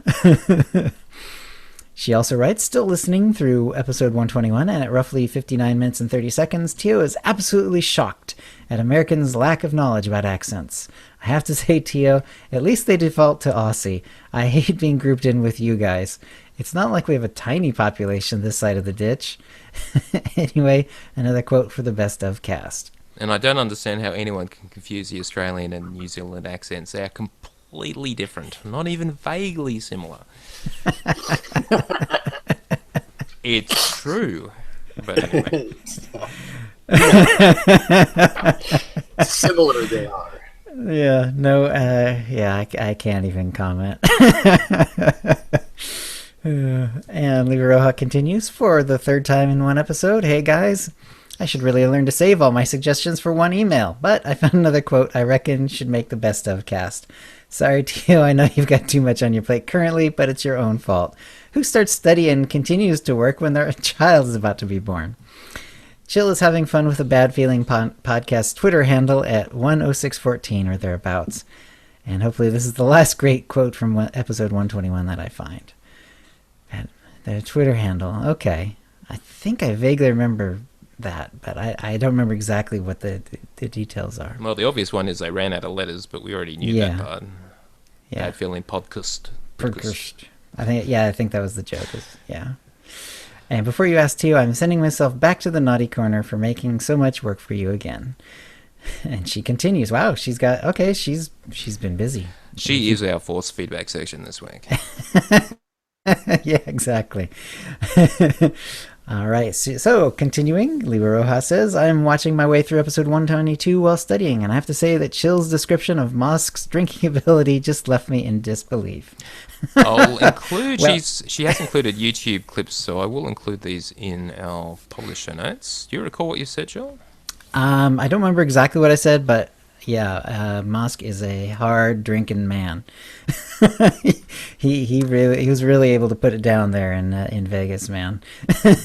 She also writes, still listening through episode 121, and at roughly 59 minutes and 30 seconds, Tio is absolutely shocked at Americans' lack of knowledge about accents. I have to say, Tio, at least they default to Aussie. I hate being grouped in with you guys. It's not like we have a tiny population this side of the ditch. Anyway, another quote for the best of cast. And I don't understand how anyone can confuse the Australian and New Zealand accents. They are completely different, not even vaguely similar. It's true. But anyway. Similar they are. Yeah, no, I can't even comment. And Lee Roja continues, for the third time in one episode, hey guys, I should really learn to save all my suggestions for one email, but I found another quote I reckon should make the best of cast. Sorry, Tio, I know you've got too much on your plate currently, but it's your own fault. Who starts studying and continues to work when their child is about to be born? Chill is having fun with a Bad Feeling podcast Twitter handle at 10614 or thereabouts. And hopefully this is the last great quote from episode 121 that I find. And their Twitter handle, okay. I think I vaguely remember that, but I don't remember exactly what the details are. Well, the obvious one is they ran out of letters, but we already knew that part. Yeah. Bad Feeling podcast. I think that was the joke. Yeah. And before you ask Tio, I'm sending myself back to the naughty corner for making so much work for you again. And she continues. Wow, she's been busy. She is our force feedback section this week. Yeah, exactly. All right. So continuing, Liba Rojas says, I'm watching my way through episode 122 while studying, and I have to say that Chill's description of Mosk's drinking ability just left me in disbelief. I'll include, she has included YouTube clips, so I will include these in our publisher notes. Do you recall what you said, Jill? I don't remember exactly what I said, but yeah, Mosk is a hard drinking man. he was really able to put it down there in Vegas, man.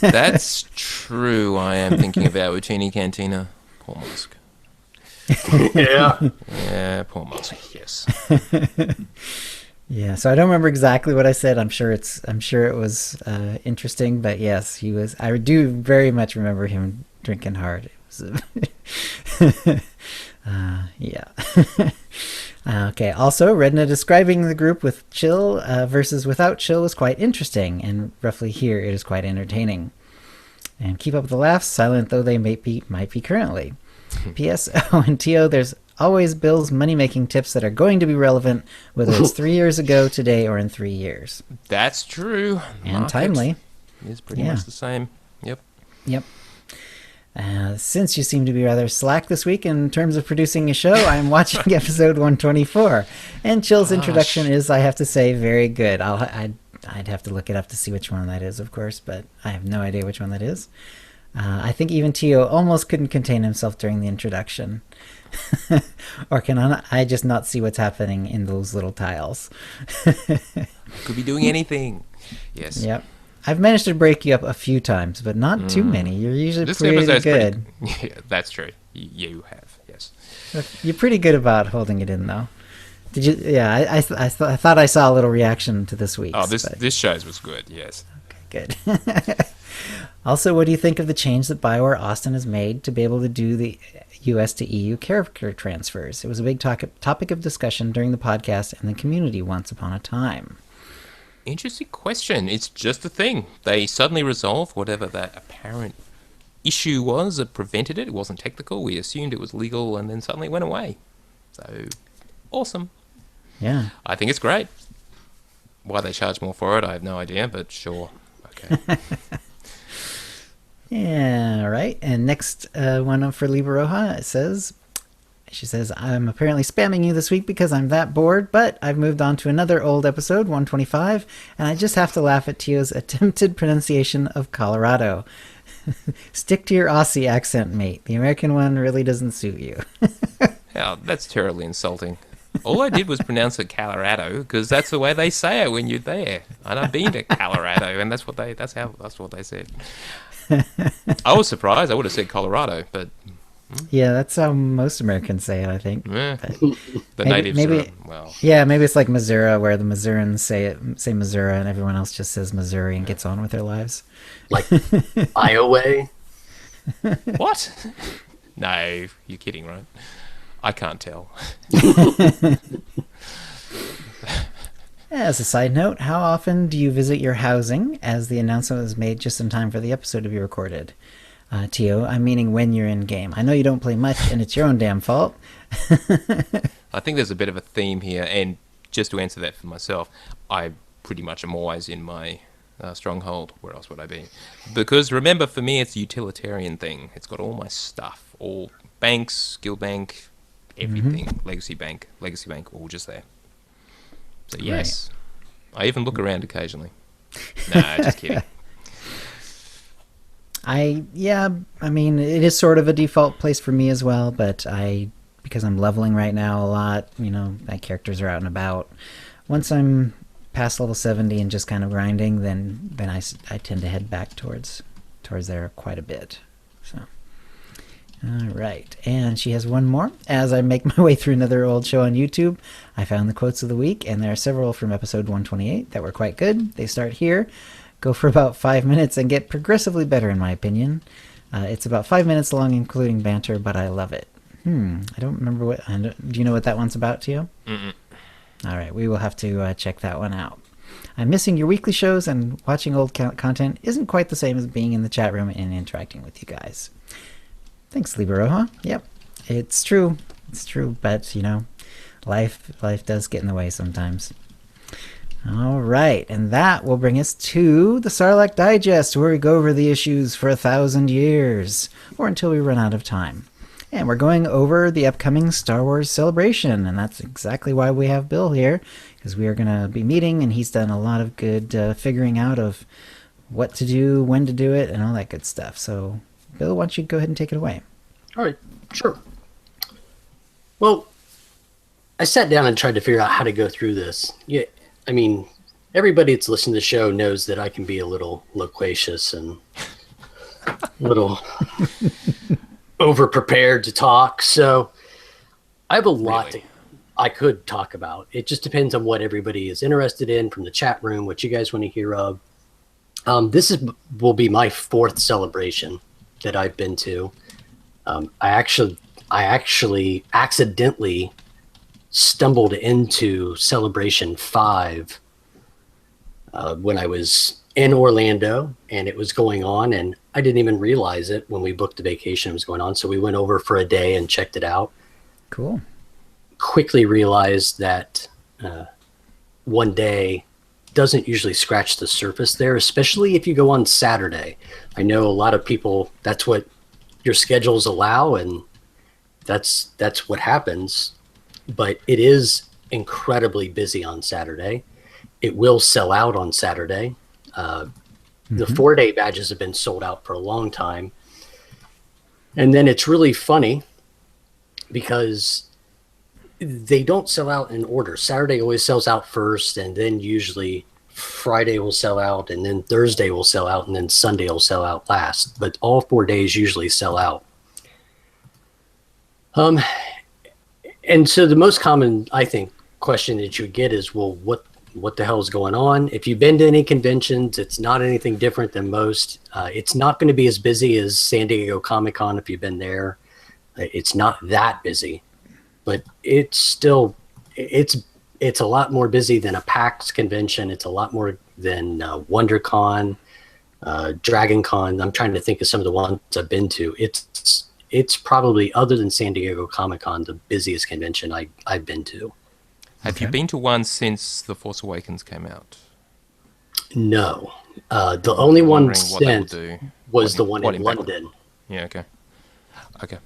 That's true. I am thinking about Utini Cantina. Poor Mosk. Yeah. Yeah, poor Mosk. Yes. Yeah, so I don't remember exactly what I said. I'm sure it was interesting, but yes, he was. I do very much remember him drinking hard. It was. Yeah. Okay. Also, Redna describing the group with Chill versus without Chill was quite interesting, and roughly here it is quite entertaining. And keep up the laughs, silent though they might be currently. P.S. Oh, and Tio, there's always Bill's money-making tips that are going to be relevant, whether it's 3 years ago, today, or in 3 years. That's true. And timely. is pretty Yeah. much the same. Yep. Yep. Since you seem to be rather slack this week in terms of producing a show, I'm watching episode 124. And Chill's introduction is, I have to say, very good. I'd have to look it up to see which one that is, of course, but I have no idea which one that is. I think even Tio almost couldn't contain himself during the introduction. Or can I just not see what's happening in those little tiles? Could be doing anything. Yes. Yep. I've managed to break you up a few times, but not too many. You're usually This pretty episode's good. Yeah, that's true. You have, yes. You're pretty good about holding it in, though. Did you? Yeah, I thought I saw a little reaction to this week's. Oh, this show's was good, yes. Okay, good. Also, what do you think of the change that BioWare Austin has made to be able to do the US to EU character transfers? It was a big topic of discussion during the podcast and the community once upon a time. Interesting question. It's just a thing. They suddenly resolved whatever that apparent issue was that prevented it. It wasn't technical. We assumed it was legal, and then suddenly it went away. So, awesome. Yeah. I think it's great. Why they charge more for it, I have no idea, but sure. Okay. Yeah, right. And next one for Liberaroja, she says, I'm apparently spamming you this week because I'm that bored, but I've moved on to another old episode, 125, and I just have to laugh at Tio's attempted pronunciation of Colorado. Stick to your Aussie accent, mate. The American one really doesn't suit you. Yeah, that's terribly insulting. All I did was pronounce it Colorado because that's the way they say it when you're there. And I've been to Colorado, and that's what they said. I was surprised. I would have said Colorado, but Yeah, that's how most Americans say it, I think. The natives are, well. Yeah, maybe it's like Missouri, where the Missourians say Missouri, and everyone else just says Missouri and gets on with their lives. Like Iowa. What? No, you're kidding, right? I can't tell. As a side note, how often do you visit your housing, as the announcement was made just in time for the episode to be recorded? Tio, I'm meaning when you're in game. I know you don't play much, and it's your own damn fault. I think there's a bit of a theme here, and just to answer that for myself, I pretty much am always in my stronghold. Where else would I be? Because remember, for me, it's a utilitarian thing. It's got all my stuff, all banks, skill bank, everything, legacy bank, all just there. So yes, right. I even look around occasionally. Nah, just kidding. I mean, it is sort of a default place for me as well, but because I'm leveling right now a lot, my characters are out and about. Once I'm past level 70 and just kind of grinding, then I tend to head back towards there quite a bit. So, all right. And she has one more. As I make my way through another old show on YouTube, I found the quotes of the week, and there are several from episode 128 that were quite good. They start here, go for about 5 minutes, and get progressively better, in my opinion. It's about 5 minutes long, including banter, but I love it. I don't remember do you know what that one's about, Tio? Mm-mm. All right, we will have to check that one out. I'm missing your weekly shows, and watching old content isn't quite the same as being in the chat room and interacting with you guys. Thanks, Liberaroja. Yep, it's true. It's true, but, life does get in the way sometimes. All right, and that will bring us to the Sarlacc Digest, where we go over the issues for 1,000 years, or until we run out of time. And we're going over the upcoming Star Wars Celebration, and that's exactly why we have Bill here, because we are going to be meeting, and he's done a lot of good figuring out of what to do, when to do it, and all that good stuff. So, Bill, why don't you go ahead and take it away? All right, sure. Well, I sat down and tried to figure out how to go through this. Yeah, I mean, everybody that's listened to the show knows that I can be a little loquacious and a little over-prepared to talk. So I have a lot I could talk about. It just depends on what everybody is interested in from the chat room, what you guys want to hear of. This will be my 4th celebration that I've been to. I actually accidentally stumbled into Celebration 5 when I was in Orlando, and it was going on, and I didn't even realize it when we booked the vacation it was going on. So we went over for a day and checked it out. Cool. Quickly realized that one day doesn't usually scratch the surface there, especially if you go on Saturday. I know a lot of people, that's what your schedules allow, and that's what happens. But it is incredibly busy on Saturday. It will sell out on Saturday. The 4-day badges have been sold out for a long time. And then it's really funny because they don't sell out in order. Saturday always sells out first, and then usually Friday will sell out, and then Thursday will sell out, and then Sunday will sell out last. But all 4 days usually sell out. And so the most common, I think, question that you would get is, well, what the hell is going on? If you've been to any conventions, it's not anything different than most. It's not going to be as busy as San Diego Comic-Con if you've been there. It's not that busy, but it's still, it's a lot more busy than a PAX convention. It's a lot more than WonderCon, DragonCon. I'm trying to think of some of the ones I've been to. It's probably, other than San Diego Comic-Con, the busiest convention I've been to. Have you been to one since The Force Awakens came out? No. The only one since was the one in impact? London. Yeah, okay. Okay.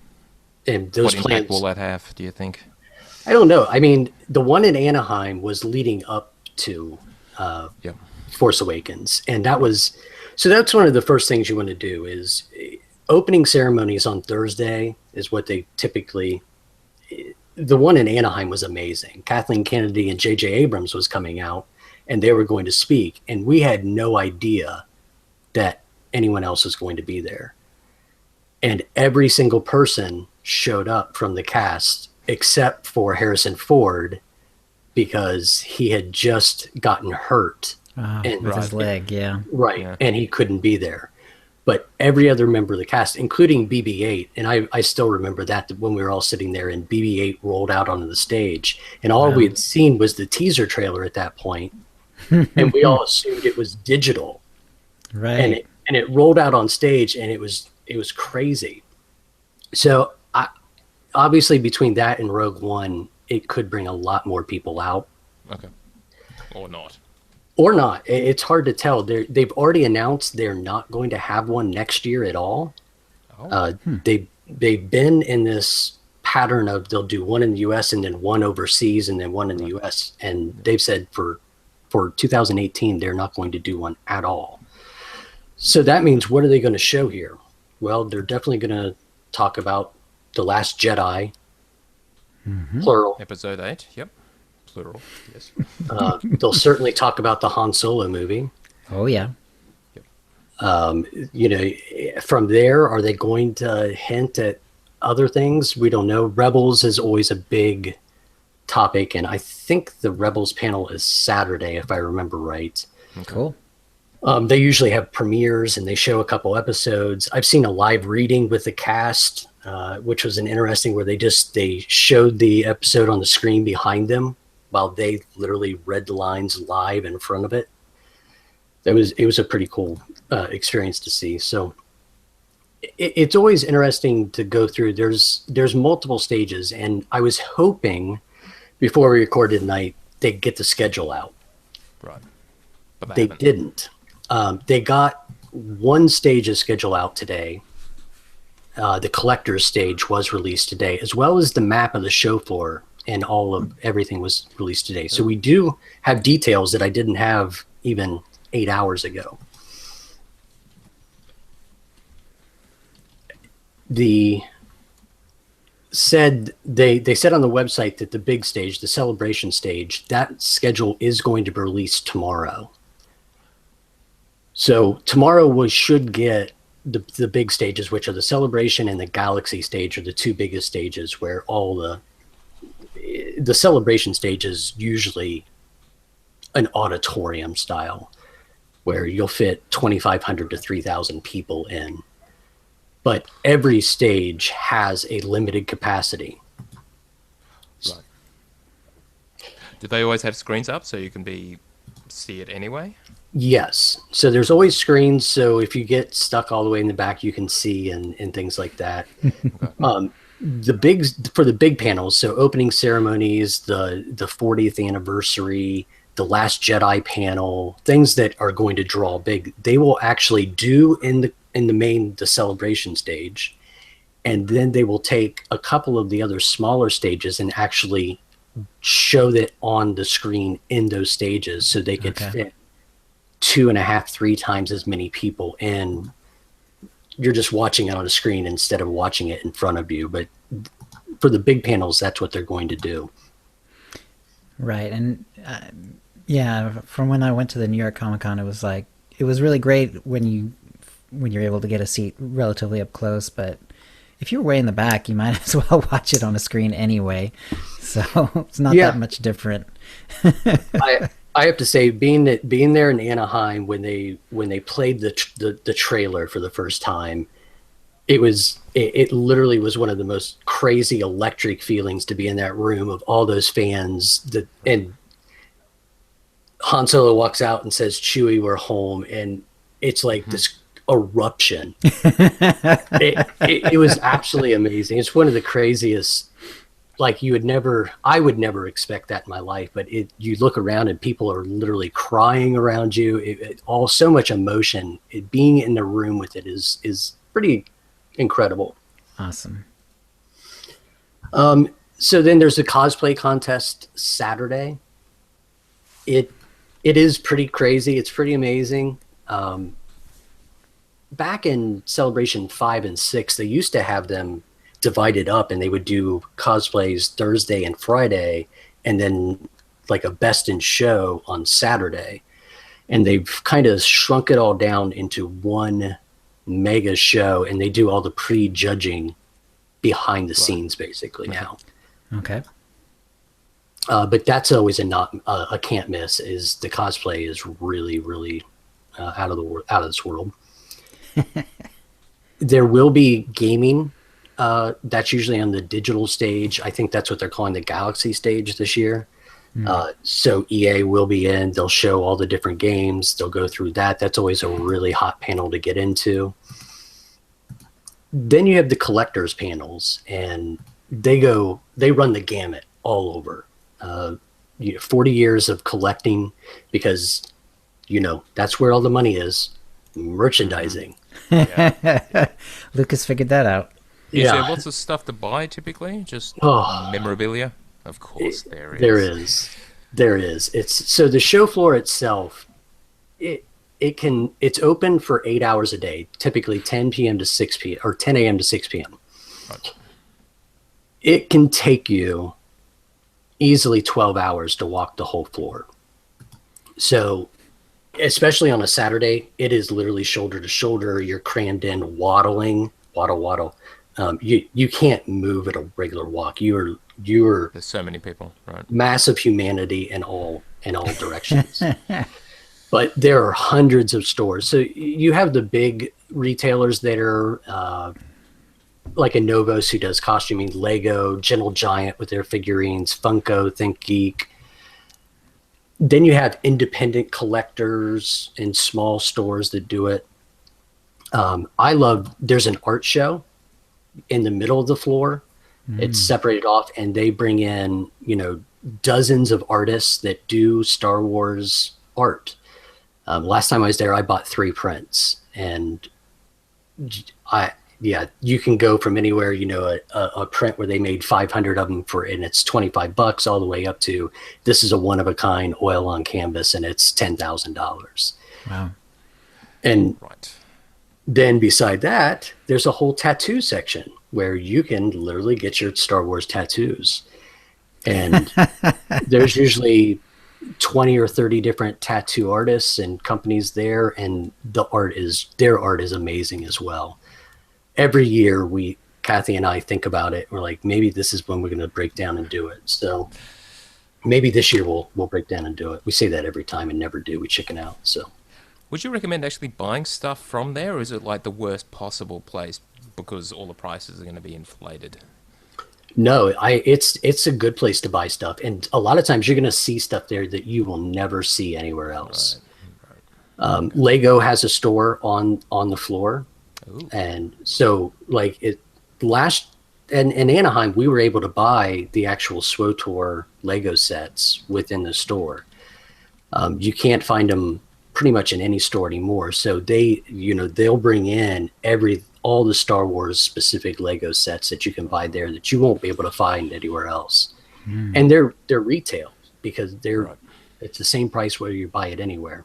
And those what plans, impact will that have, do you think? I don't know. I mean, the one in Anaheim was leading up to Force Awakens. And that's one of the first things you want to do is opening ceremonies on Thursday is what they typically. The one in Anaheim was amazing. Kathleen Kennedy and J.J. Abrams was coming out, and they were going to speak, and we had no idea that anyone else was going to be there. And every single person showed up from the cast except for Harrison Ford, because he had just gotten hurt. With his leg, yeah. Right, Yeah. and he couldn't be there. But every other member of the cast, including BB-8, and I still remember that when we were all sitting there and BB-8 rolled out onto the stage, and all we had seen was the teaser trailer at that point, and we all assumed it was digital. Right. And it rolled out on stage, and it was crazy. So obviously between that and Rogue One, it could bring a lot more people out. Okay. Or not. Or not. It's hard to tell. They've already announced they're not going to have one next year at all. They've been in this pattern of they'll do one in the U.S. and then one overseas and then one in the U.S. And they've said for 2018 they're not going to do one at all. So that means, what are they going to show here? Well, they're definitely going to talk about The Last Jedi, plural. Episode 8, yep. Plural, yes. They'll certainly talk about the Han Solo movie. Oh, yeah. From there, are they going to hint at other things? We don't know. Rebels is always a big topic, and I think the Rebels panel is Saturday, if I remember right. Cool. They usually have premieres, and they show a couple episodes. I've seen a live reading with the cast, which was an interesting, where they showed the episode on the screen behind them while they literally read the lines live in front of it. It was a pretty cool experience to see. So it's always interesting to go through. There's multiple stages, and I was hoping before we recorded tonight they'd get the schedule out. Right. But They didn't. They got one stage's schedule out today. The collector's stage was released today, as well as the map of the show floor, and all of everything was released today. So we do have details that I didn't have even 8 hours ago. They said on the website that the big stage, the celebration stage, that schedule is going to be released tomorrow. So tomorrow we should get the big stages, which are the celebration and the galaxy stage, are the two biggest stages, where all the celebration stage is usually an auditorium style, where you'll fit 2,500 to 3,000 people in. But every stage has a limited capacity. Right. Do they always have screens up so you can see it anyway? Yes. So there's always screens. So if you get stuck all the way in the back, you can see and things like that. For the big panels, so opening ceremonies, the 40th anniversary, the Last Jedi panel, things that are going to draw big, they will actually do in the celebration stage, and then they will take a couple of the other smaller stages and actually show that on the screen in those stages, so they could fit 2.5, 3 times as many people in. You're just watching it on a screen instead of watching it in front of you. But for the big panels, that's what they're going to do. Right. And yeah, from when I went to the New York Comic Con, it was really great when you're able to get a seat relatively up close. But if you're way in the back, you might as well watch it on a screen anyway. So it's not that much different. I have to say, being there in Anaheim when they played the trailer for the first time, it literally was one of the most crazy electric feelings to be in that room of all those fans. And Han Solo walks out and says, "Chewie, we're home," and it's like this eruption. It was absolutely amazing. It's one of the craziest. Like I would never expect that in my life, but you look around and people are literally crying around you. All so much emotion. Being in the room with it is pretty incredible. Awesome. So then there's a cosplay contest Saturday. It is pretty crazy. It's pretty amazing. Back in Celebration 5 and 6, they used to have them divided up, and they would do cosplays Thursday and Friday, and then like a best in show on Saturday. And they've kind of shrunk it all down into one mega show, and they do all the pre-judging behind the scenes basically now. Okay. But that's always a can't miss. Is the cosplay is really, really out of this world. There will be gaming. That's usually on the digital stage. I think that's what they're calling the Galaxy stage this year. So EA will be in. They'll show all the different games. They'll go through that. That's always a really hot panel to get into. Then you have the collectors panels, and they run the gamut all over. 40 years of collecting, because that's where all the money is. Merchandising. Lucas figured that out. Is there lots of stuff to buy typically? Just memorabilia? Of course there is. There is. It's so the show floor itself, it's open for 8 hours a day, typically 10 p.m. to 6 p.m. or 10 a.m. to 6 p.m. Right. It can take you easily 12 hours to walk the whole floor. So especially on a Saturday, it is literally shoulder to shoulder. You're crammed in, waddle. You can't move at a regular walk. You're There's so many people, right? Massive humanity in all directions. But there are hundreds of stores. So you have the big retailers that are like a Novos, who does costuming, Lego, Gentle Giant with their figurines, Funko, Think Geek. Then you have independent collectors and small stores that do it. There's an art show in the middle of the floor. It's separated off, and they bring in, dozens of artists that do Star Wars art. Last time I was there, I bought 3 prints, and you can go from anywhere, a print where they made 500 of them and it's $25, all the way up to this is a one of a kind oil on canvas and it's $10,000. Wow. And then beside that, there's a whole tattoo section where you can literally get your Star Wars tattoos. And there's usually 20 or 30 different tattoo artists and companies there, and their art is amazing as well. Every year Kathy and I think about it. We're like, maybe this is when we're going to break down and do it. So maybe this year we'll break down and do it. We say that every time and never do. We chicken out. So would you recommend actually buying stuff from there, or is it like the worst possible place because all the prices are going to be inflated? No, it's a good place to buy stuff. And a lot of times you're going to see stuff there that you will never see anywhere else. Right. Lego has a store on the floor. Ooh. And so like in Anaheim, we were able to buy the actual SWTOR Lego sets within the store. You can't find them pretty much in any store anymore. So they'll bring in all the Star Wars specific Lego sets that you can buy there that you won't be able to find anywhere else. And they're retail because it's the same price whether you buy it anywhere.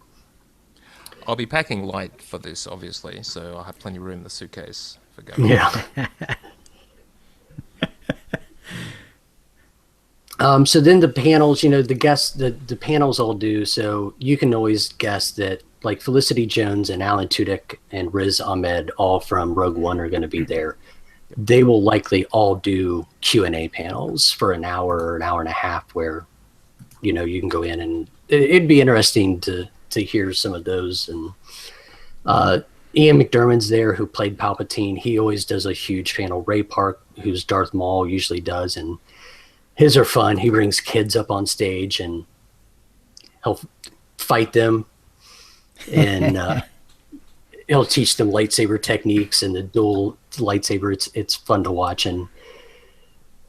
I'll be packing light for this, obviously, so I'll have plenty of room in the suitcase for going. Yeah. So then the panels, the panels all do. So you can always guess that like Felicity Jones and Alan Tudyk and Riz Ahmed, all from Rogue One, are going to be there. They will likely all do Q&A panels for an hour or an hour and a half where, you can go in, and it'd be interesting to hear some of those. And Ian McDiarmid's there, who played Palpatine. He always does a huge panel. Ray Park, who's Darth Maul, usually does, and his are fun. He brings kids up on stage and he'll fight them, and he'll teach them lightsaber techniques and the dual lightsaber. It's fun to watch. And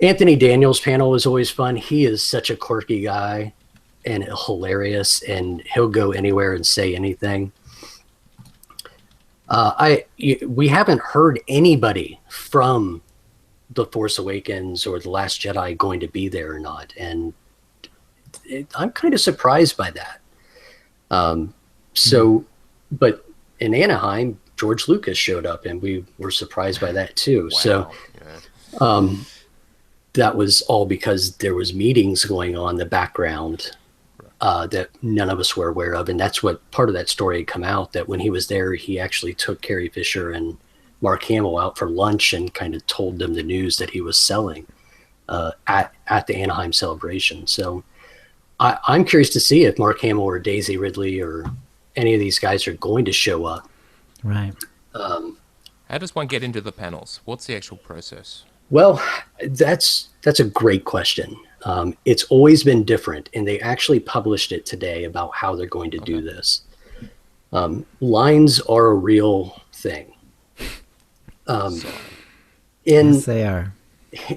Anthony Daniels' panel is always fun. He is such a quirky guy and hilarious, and he'll go anywhere and say anything. We haven't heard anybody from The Force Awakens or The Last Jedi going to be there or not, and I'm kind of surprised by that. But in Anaheim, George Lucas showed up, and we were surprised by that too. Wow. So that was all because there was meetings going on in the background that none of us were aware of, and that's what part of that story had come out, that when he was there, he actually took Carrie Fisher and Mark Hamill out for lunch and kind of told them the news that he was selling at the Anaheim celebration. So I'm curious to see if Mark Hamill or Daisy Ridley or any of these guys are going to show up. Right. How does one get into the panels? What's the actual process? Well, that's a great question. It's always been different, and they actually published it today about how they're going to do this. Lines are a real thing. Yes, they are.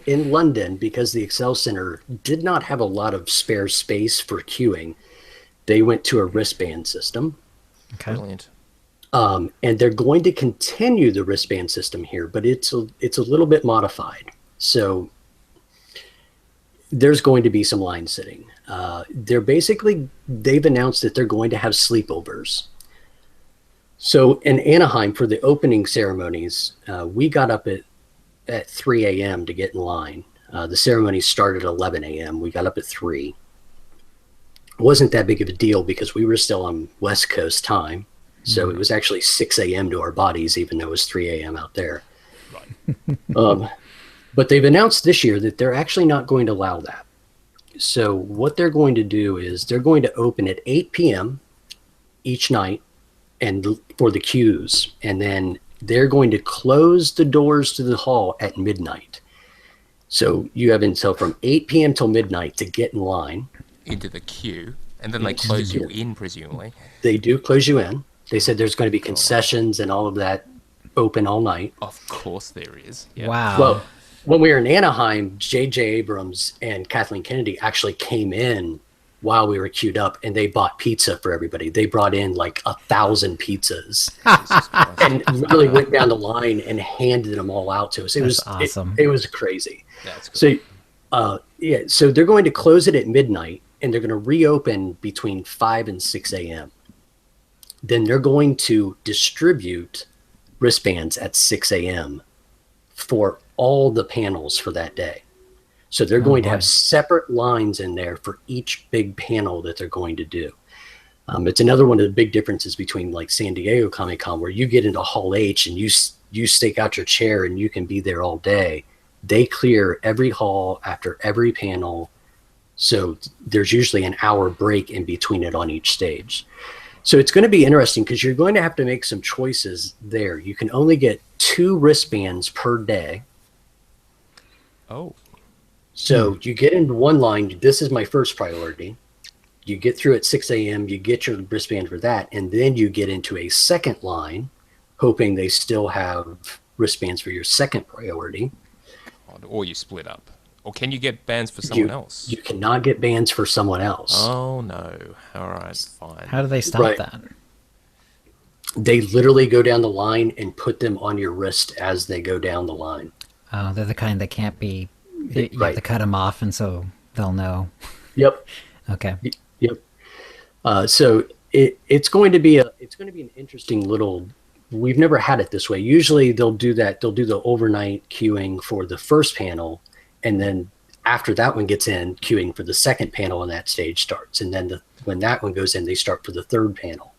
In London, because the Excel Center did not have a lot of spare space for queuing, they went to a wristband system. Okay. Brilliant. And they're going to continue the wristband system here, but it's a little bit modified. So there's going to be some line sitting. They've announced that they're going to have sleepovers. So in Anaheim, for the opening ceremonies, we got up at 3 a.m. to get in line. The ceremony started at 11 a.m. We got up at 3. It wasn't that big of a deal because we were still on West Coast time. So it was actually 6 a.m. to our bodies, even though it was 3 a.m. out there. Right. But they've announced this year that they're actually not going to allow that. So what they're going to do is they're going to open at 8 p.m. each night and for the queues. And then they're going to close the doors to the hall at midnight. So you have until from 8 p.m. till midnight to get in line. Into the queue, and then they close you in, presumably. They do close you in. They said there's going to be concessions and all of that open all night. Of course there is. Yeah. Wow. Well, when we were in Anaheim, J.J. Abrams and Kathleen Kennedy actually came in while we were queued up, and they bought pizza for everybody. They brought in like 1,000 pizzas and really went down the line and handed them all out to us. It was awesome. It was crazy. That's cool. So they're going to close it at midnight, and they're going to reopen between 5 and 6 a.m. Then they're going to distribute wristbands at 6 a.m. for all the panels for that day. So they're going to have separate lines in there for each big panel that they're going to do. It's another one of the big differences between like San Diego Comic-Con, where you get into Hall H and you stake out your chair and you can be there all day. They clear every hall after every panel. So there's usually an hour break in between it on each stage. So it's going to be interesting because you're going to have to make some choices there. You can only get 2 wristbands per day. Oh. So you get into one line. This is my first priority. You get through at 6 a.m. You get your wristband for that. And then you get into a second line, hoping they still have wristbands for your second priority. Or you split up. Or can you get bands for someone You else? you cannot get bands for someone else. Oh no. All right, fine. How do they stop Right. that? They literally go down the line and put them on your wrist as they go down the line. Oh, they're the kind that can't be. You have Right. to cut them off, and so they'll know. Yep. Okay. Yep. So it's going to be an interesting little. We've never had it this way. Usually they'll do that. They'll do the overnight queuing for the first panel, and then after that one gets in, queuing for the second panel on that stage starts, and then when that one goes in, they start for the third panel.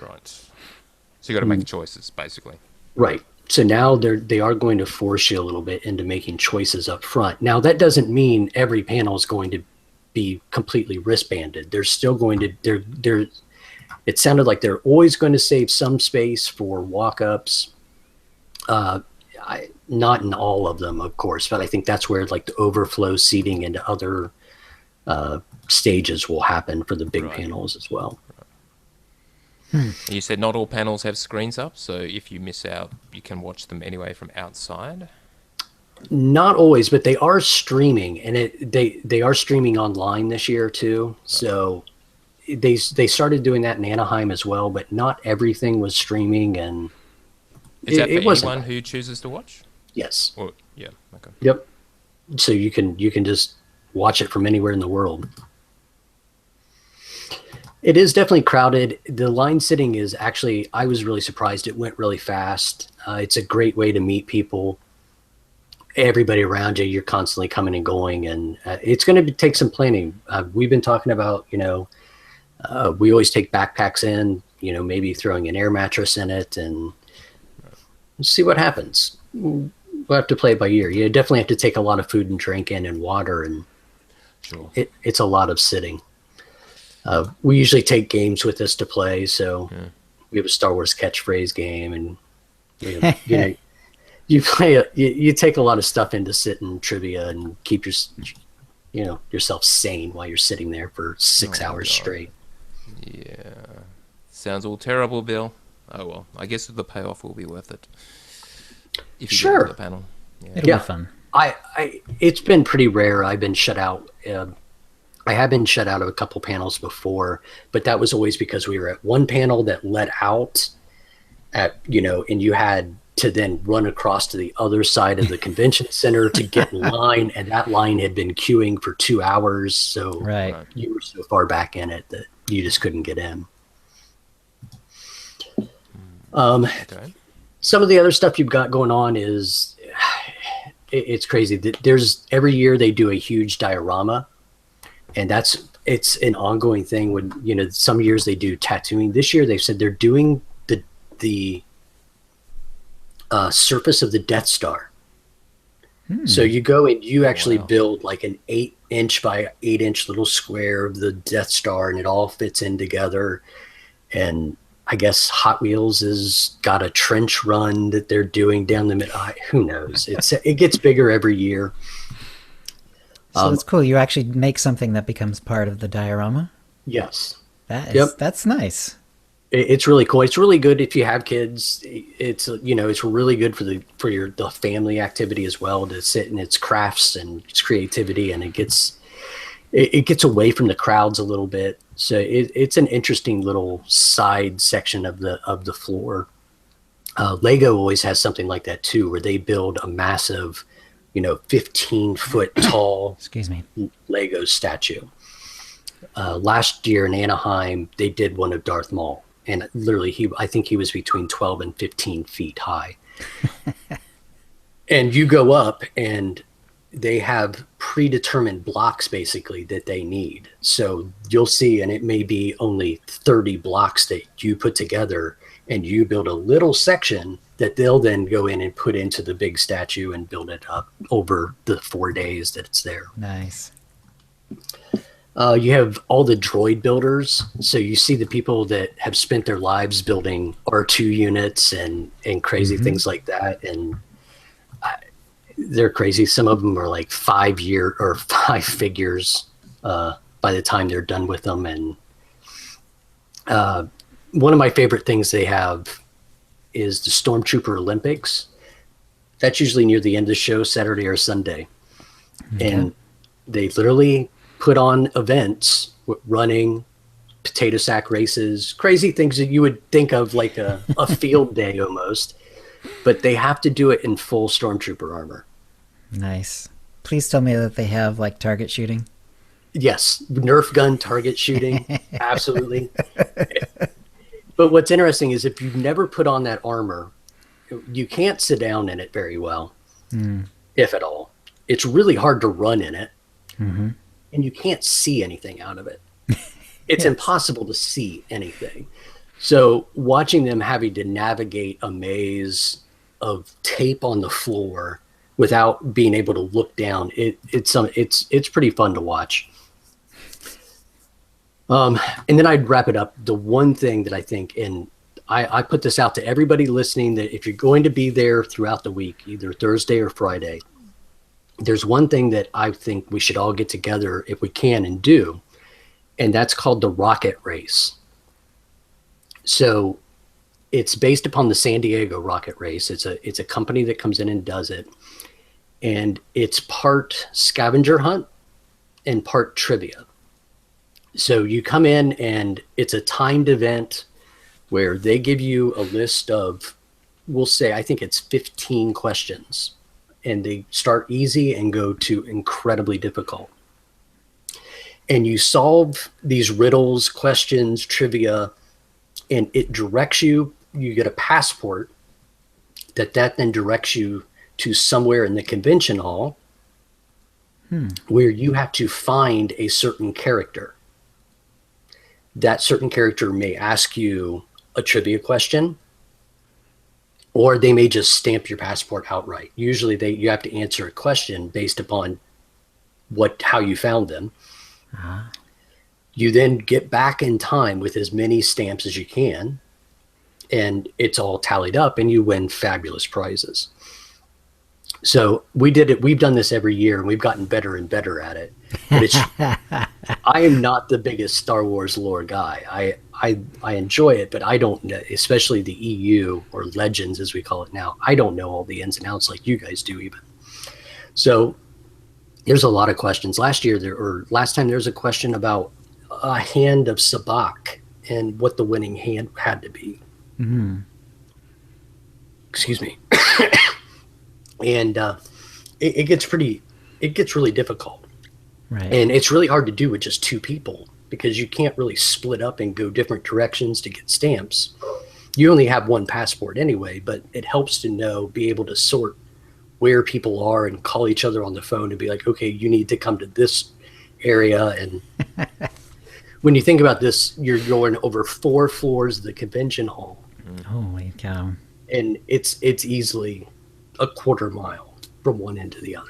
Right. So you got to make choices, basically. Right. So now they are going to force you a little bit into making choices up front. Now that doesn't mean every panel is going to be completely wristbanded. They're still going to they're it sounded like they're always going to save some space for walk-ups. Not in all of them, of course, but I think that's where like the overflow seating into other stages will happen for the big panels as well. You said not all panels have screens up, so if you miss out, you can watch them anyway from outside. Not always, but they are streaming, and they are streaming online this year too. So they started doing that in Anaheim as well, but not everything was streaming, and Is that for wasn't anyone bad. who chooses to watch? Yes. Or yeah, okay. Yep. So you can just watch it from anywhere in the world. It is definitely crowded. The line sitting is actually, I was really surprised. It went really fast. It's a great way to meet people. Everybody around you, you're constantly coming and going, and it's going to take some planning. We've been talking about, we always take backpacks in, maybe throwing an air mattress in it and see what happens. We'll have to play it by ear. You definitely have to take a lot of food and drink in and water, and Sure. it's a lot of sitting. We usually take games with us to play, so we have a Star Wars catchphrase game, and you play you take a lot of stuff in to sit in trivia and keep yourself sane while you're sitting there for 6 hours God. straight. Yeah. Sounds all terrible, Bill. Oh well, I guess the payoff will be worth it. If you Sure. get into the panel. Yeah. It'll Yeah. be fun. It's been pretty rare. I've been shut out. I have been shut out of a couple panels before, but that was always because we were at one panel that let out and you had to then run across to the other side of the convention center to get in line, and that line had been queuing for 2 hours. So Right. you were so far back in it that you just couldn't get in. Okay. Some of the other stuff you've got going on is it's crazy. There's every year they do a huge diorama, and it's an ongoing thing. When some years they do tattooing. This year they've said they're doing the surface of the Death Star. So you go and you actually Wow. build like an 8-inch by 8-inch little square of the Death Star, and it all fits in together. And I guess Hot Wheels has got a trench run that they're doing down the middle. Who knows? It gets bigger every year. So that's cool. You actually make something that becomes part of the diorama. Yes. That's nice. It's really cool. It's really good if you have kids. It's really good for the family activity as well, to sit in its crafts and its creativity, and it gets away from the crowds a little bit. So it's an interesting little side section of the floor. Lego always has something like that too, where they build a massive, 15-foot tall Excuse me. Lego statue. Last year in Anaheim, they did one of Darth Maul, and literally I think he was between 12 and 15 feet high. And you go up, and they have predetermined blocks basically that they need. So you'll see, and it may be only 30 blocks that you put together, and you build a little section that they'll then go in and put into the big statue and build it up over the 4 days that it's there. Nice. You have all the droid builders. So you see the people that have spent their lives building R2 units and crazy things like that. And they're crazy. Some of them are like 5 figures by the time they're done with them. And one of my favorite things they have is the Stormtrooper Olympics. That's usually near the end of the show, Saturday or Sunday. And they literally put on events, running, potato sack races, crazy things that you would think of like a field day almost. But they have to do it in full stormtrooper armor. Nice. Please tell me that they have like target shooting. Yes, Nerf gun target shooting, absolutely. But what's interesting is if you've never put on that armor, you can't sit down in it very well, if at all. It's really hard to run in it, and you can't see anything out of it. It's impossible to see anything. So watching them having to navigate a maze of tape on the floor without being able to look down, it's pretty fun to watch. And then I'd wrap it up. The one thing that I think, and I put this out to everybody listening, that if you're going to be there throughout the week, either Thursday or Friday, there's one thing that I think we should all get together if we can and do, and that's called the Rocket Race. So it's based upon the San Diego Rocket Race. It's a company that comes in and does it, and it's part scavenger hunt and part trivia. So you come in and it's a timed event where they give you a list of, we'll say, I think it's 15 questions, and they start easy and go to incredibly difficult. And you solve these riddles, questions, trivia, and it directs you. You get a passport that then directs you to somewhere in the convention hall where you have to find a certain character. That certain character may ask you a trivia question, or they may just stamp your passport outright. Usually you have to answer a question based upon how you found them. You then get back in time with as many stamps as you can, and it's all tallied up, and you win fabulous prizes. So we've done this every year, and we've gotten better and better at it. But I am not the biggest Star Wars lore guy. I enjoy it, but I don't know, especially the EU or Legends as we call it now. I don't know all the ins and outs like you guys do even. So there's a lot of questions. Last time there was a question about a hand of Sabak and what the winning hand had to be. Excuse me. And it gets really difficult. Right. And it's really hard to do with just two people because you can't really split up and go different directions to get stamps. You only have one passport anyway, but it helps to be able to sort where people are and call each other on the phone and be like, okay, you need to come to this area. And when you think about this, you're going over 4 floors of the convention hall. Holy cow. And it's easily a quarter mile from one end to the other.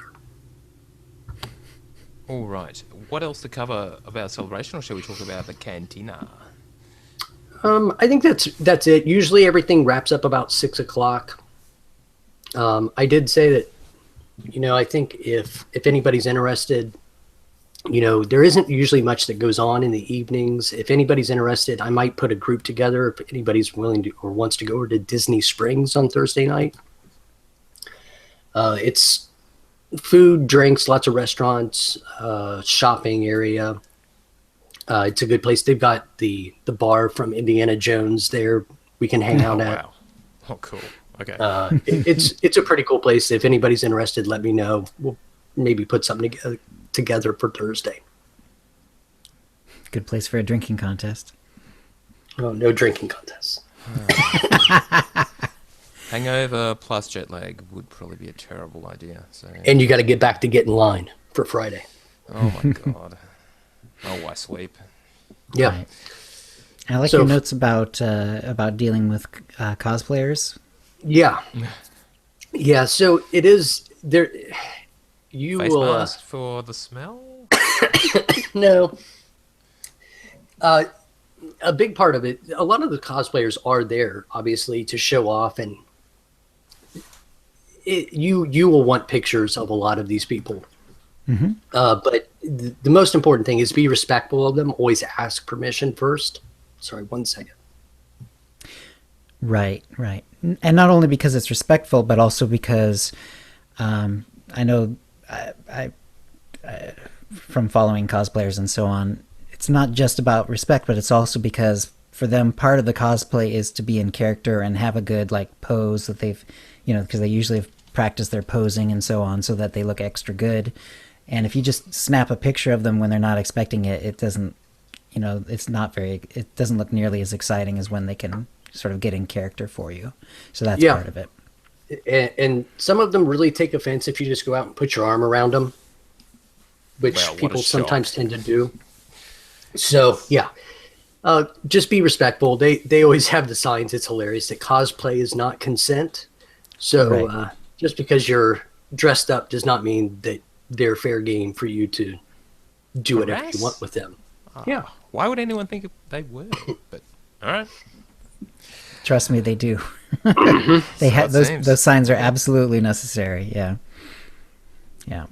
All right. What else to cover about celebration, or shall we talk about the cantina? I think that's it. Usually everything wraps up about 6 o'clock. I did say that, I think if anybody's interested, there isn't usually much that goes on in the evenings. If anybody's interested, I might put a group together if anybody's willing to or wants to go over to Disney Springs on Thursday night. It's food, drinks, lots of restaurants, shopping area. It's a good place. They've got the bar from Indiana Jones there. We can hang out at. Wow. Oh, cool. Okay. It's a pretty cool place. If anybody's interested, let me know. We'll maybe put something together for Thursday. Good place for a drinking contest. Oh, no drinking contests. Hangover plus jet lag would probably be a terrible idea. So. And you got to get back to get in line for Friday. Oh my god. Oh, why sweep? Yeah. Right. I like your notes about dealing with cosplayers. Yeah. Yeah. So it is there. You Face will mask for the smell? no. A big part of it. A lot of the cosplayers are there, obviously, to show off, and you will want pictures of a lot of these people. Mm-hmm. But the most important thing is be respectful of them. Always ask permission first. Sorry, 1 second. Right. And not only because it's respectful, but also because I know from following cosplayers and so on, it's not just about respect, but it's also because for them, part of the cosplay is to be in character and have a good like pose that they've, because they usually have practiced their posing and so on, so that they look extra good. And if you just snap a picture of them when they're not expecting it, it doesn't, it doesn't look nearly as exciting as when they can sort of get in character for you. So that's part of it. And some of them really take offense if you just go out and put your arm around them, which people sometimes tend to do. So, yeah. Just be respectful. They always have the signs. It's hilarious that cosplay is not consent. So just because you're dressed up does not mean that they're fair game for you to do whatever you want with them. Yeah. Why would anyone think they were? But all right. Trust me, they do. They have those signs are absolutely necessary. Yeah. Yeah.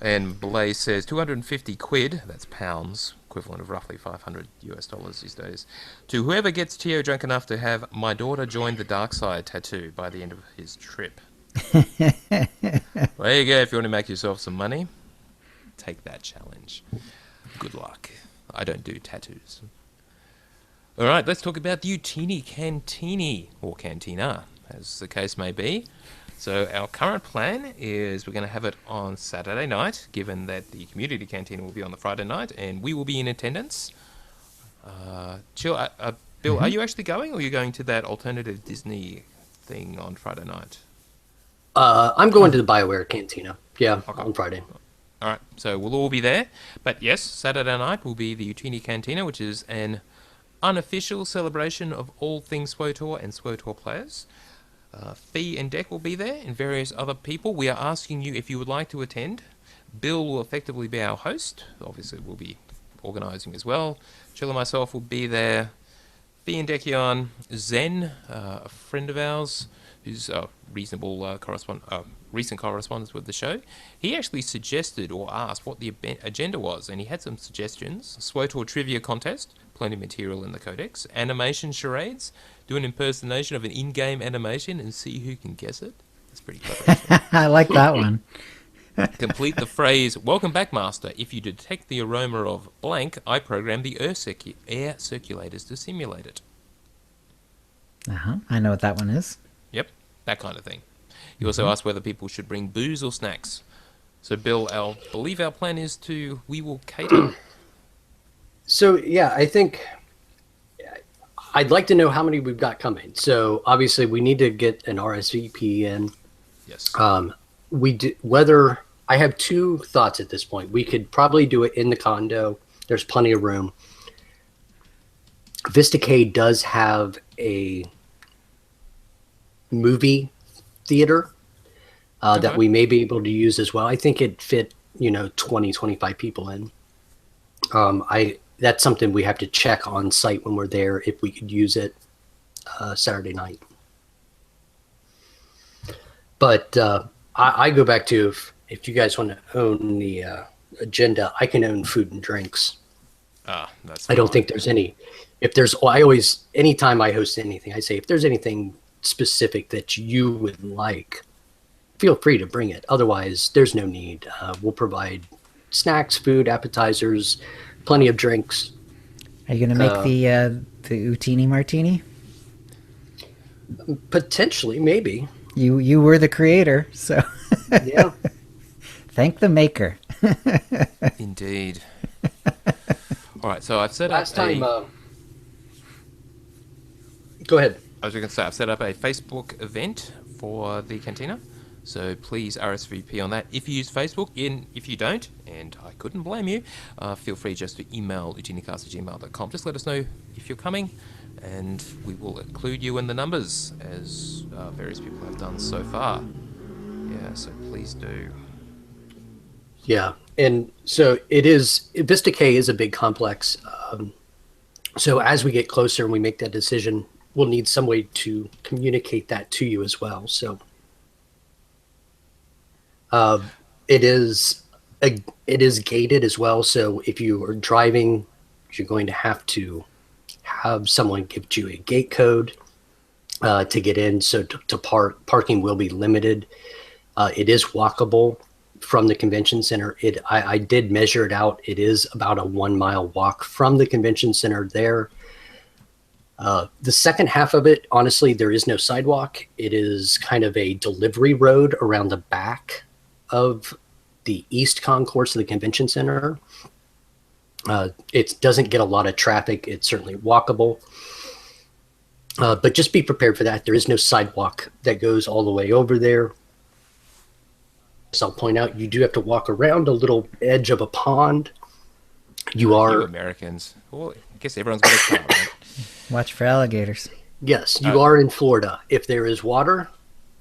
And Blaze says 250 quid, that's pounds, equivalent of roughly $500 these days, to whoever gets Tio drunk enough to have "My daughter joined the dark side" tattoo by the end of his trip. There you go. If you want to make yourself some money, take that challenge. Good luck. I don't do tattoos. All right, let's talk about the Utini Cantini, or Cantina, as the case may be. So our current plan is we're going to have it on Saturday night, given that the community canteen will be on the Friday night, and we will be in attendance. Bill, are you actually going, or are you going to that alternative Disney thing on Friday night? I'm going to the BioWare Cantina. Yeah, okay. On Friday. All right, so we'll all be there. But yes, Saturday night will be the Utini Cantina, which is an unofficial celebration of all things SWOTOR and SWOTOR players. Fee and Deck will be there, and various other people. We are asking you if you would like to attend. Bill will effectively be our host. Obviously, we'll be organising as well. Chill and myself will be there. Fee and Deckion, Zen, a friend of ours, who's a reasonable recent correspondent with the show. He actually suggested or asked what the agenda was, and he had some suggestions. SWOTOR trivia contest, plenty of material in the codex. Animation charades, do an impersonation of an in-game animation and see who can guess it. That's pretty clever. I like that one. Complete the phrase, "Welcome back, Master. If you detect the aroma of blank, I program the air circulators to simulate it." I know what that one is. Yep, that kind of thing. You also asked whether people should bring booze or snacks. So, Bill, I believe our plan is we will cater. So, yeah, I think I'd like to know how many we've got coming. So, obviously, we need to get an RSVP in. Yes. Whether I have two thoughts at this point. We could probably do it in the condo. There's plenty of room. Vistacade does have a movie theater that we may be able to use as well. I think it fit, 20, 25 people in. That's something we have to check on site when we're there, if we could use it Saturday night. But I go back to if you guys want to own the agenda, I can own food and drinks. That's I don't think there's any. Anytime I host anything, I say, if there's anything specific that you would like, feel free to bring it. Otherwise, there's no need. We'll provide snacks, food, appetizers, plenty of drinks. Are you going to make the Utini Martini? Potentially, maybe. You were the creator, so yeah. Thank the maker. Indeed. All right, so I've set Last up time. Go ahead. I was going to say, I've set up a Facebook event for the Cantina, so please RSVP on that if you use Facebook. If you don't, and I couldn't blame you, feel free just to email OotiniCast@gmail.com. Just let us know if you're coming, and we will include you in the numbers, as various people have done so far. Yeah, so please do. Yeah, and so Vista K is a big complex. So as we get closer and we make that decision, we'll need some way to communicate that to you as well. So it is gated as well. So if you are driving, you're going to have someone give you a gate code to get in. So to parking will be limited. It is walkable. from the convention center. I did measure it out. It is about a 1 mile walk from the convention center there. The second half of it, honestly, there is no sidewalk. It is kind of a delivery road around the back of the east concourse of the convention center. It doesn't get a lot of traffic. It's certainly walkable. But just be prepared for that. There is no sidewalk that goes all the way over there. As I'll point out, you do have to walk around a little edge of a pond. You Americans. Well, I guess everyone's got a car, right? Watch for alligators. Yes, you are in Florida. If there is water,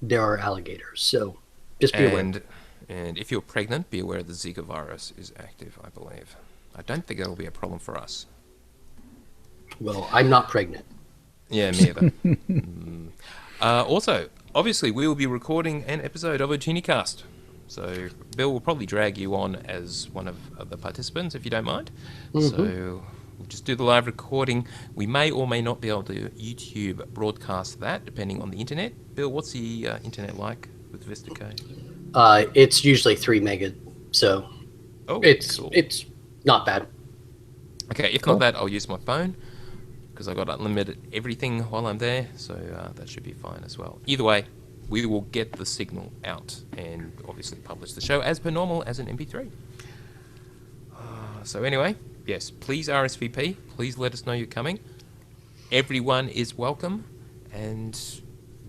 there are alligators. So just be aware. And if you're pregnant, be aware the Zika virus is active, I believe. I don't think that'll be a problem for us. Well, I'm not pregnant. Yeah, me either. Also, obviously, we will be recording an episode of OotiniCast. So Bill will probably drag you on as one of the participants, if you don't mind. Mm-hmm. So we'll just do the live recording. We may or may not be able to YouTube broadcast that, depending on the internet. Bill, what's the internet like with VistaCode? It's usually 3 mega, so it's not bad. Okay, if not that, I'll use my phone, because I've got unlimited everything while I'm there, so that should be fine as well. Either way, we will get the signal out and obviously publish the show as per normal as an MP3. So anyway, yes, please RSVP. Please let us know you're coming. Everyone is welcome, and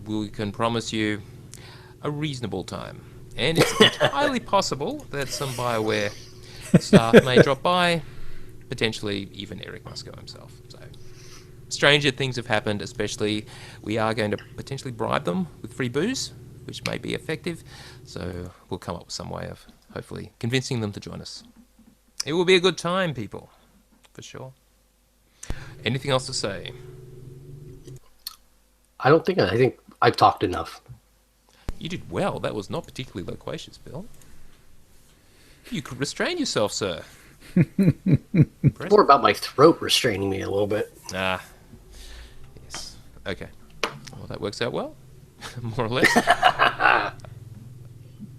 we can promise you a reasonable time. And it's entirely possible that some BioWare staff may drop by, potentially even Eric Musco himself. So stranger things have happened, especially we are going to potentially bribe them with free booze, which may be effective. So we'll come up with some way of hopefully convincing them to join us. It will be a good time, people, for sure. Anything else to say? I think I've talked enough. You did well. That was not particularly loquacious, Bill. You could restrain yourself, sir. More about my throat restraining me a little bit. Yes. Okay. Well, that works out well, more or less.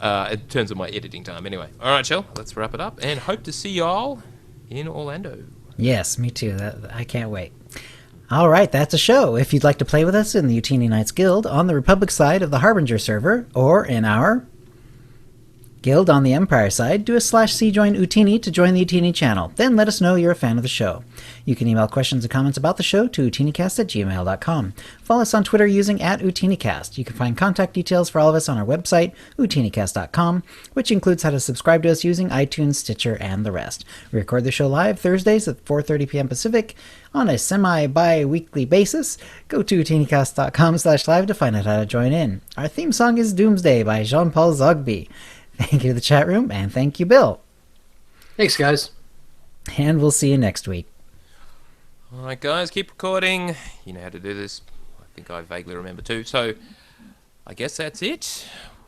In terms of my editing time, anyway. All right, Shell, let's wrap it up, and hope to see y'all in Orlando. Yes, me too. I can't wait. All right, that's a show. If you'd like to play with us in the Utini Knights Guild on the Republic side of the Harbinger server, or in our Guild on the Empire side, do a /c join Utini to join the Utini channel. Then let us know you're a fan of the show. You can email questions and comments about the show to utinicast@gmail.com. Follow us on Twitter using @UtiniCast. You can find contact details for all of us on our website, utinicast.com, which includes how to subscribe to us using iTunes, Stitcher, and the rest. We record the show live Thursdays at 4:30 p.m. Pacific on a semi-bi-weekly basis. Go to utinicast.com/live to find out how to join in. Our theme song is Doomsday by Jean-Paul Zogby. Thank you to the chat room, and thank you, Bill. Thanks, guys. And we'll see you next week. All right, guys, keep recording. You know how to do this. I think I vaguely remember too. So I guess that's it.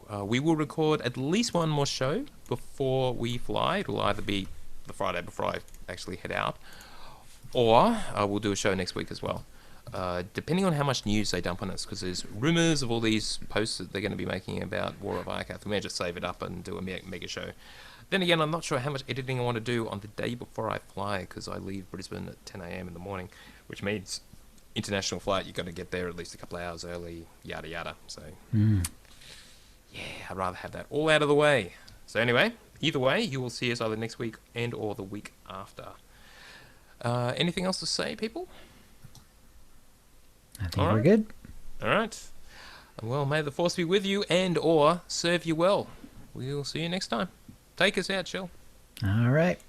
We will record at least one more show before we fly. It'll either be the Friday before I actually head out, or we'll do a show next week as well. Depending on how much news they dump on us, because there's rumours of all these posts that they're going to be making about War of Ikath. We may just save it up and do a mega show. Then again, I'm not sure how much editing I want to do on the day before I fly, because I leave Brisbane at 10 a.m. in the morning, which means international flight, you've got to get there at least a couple of hours early, yada yada. So, yeah, I'd rather have that all out of the way. So anyway, either way, you will see us either next week and or the week after. Anything else to say, people? I think we're good. All right. Well, may the force be with you and or serve you well. We'll see you next time. Take us out, Shell. All right.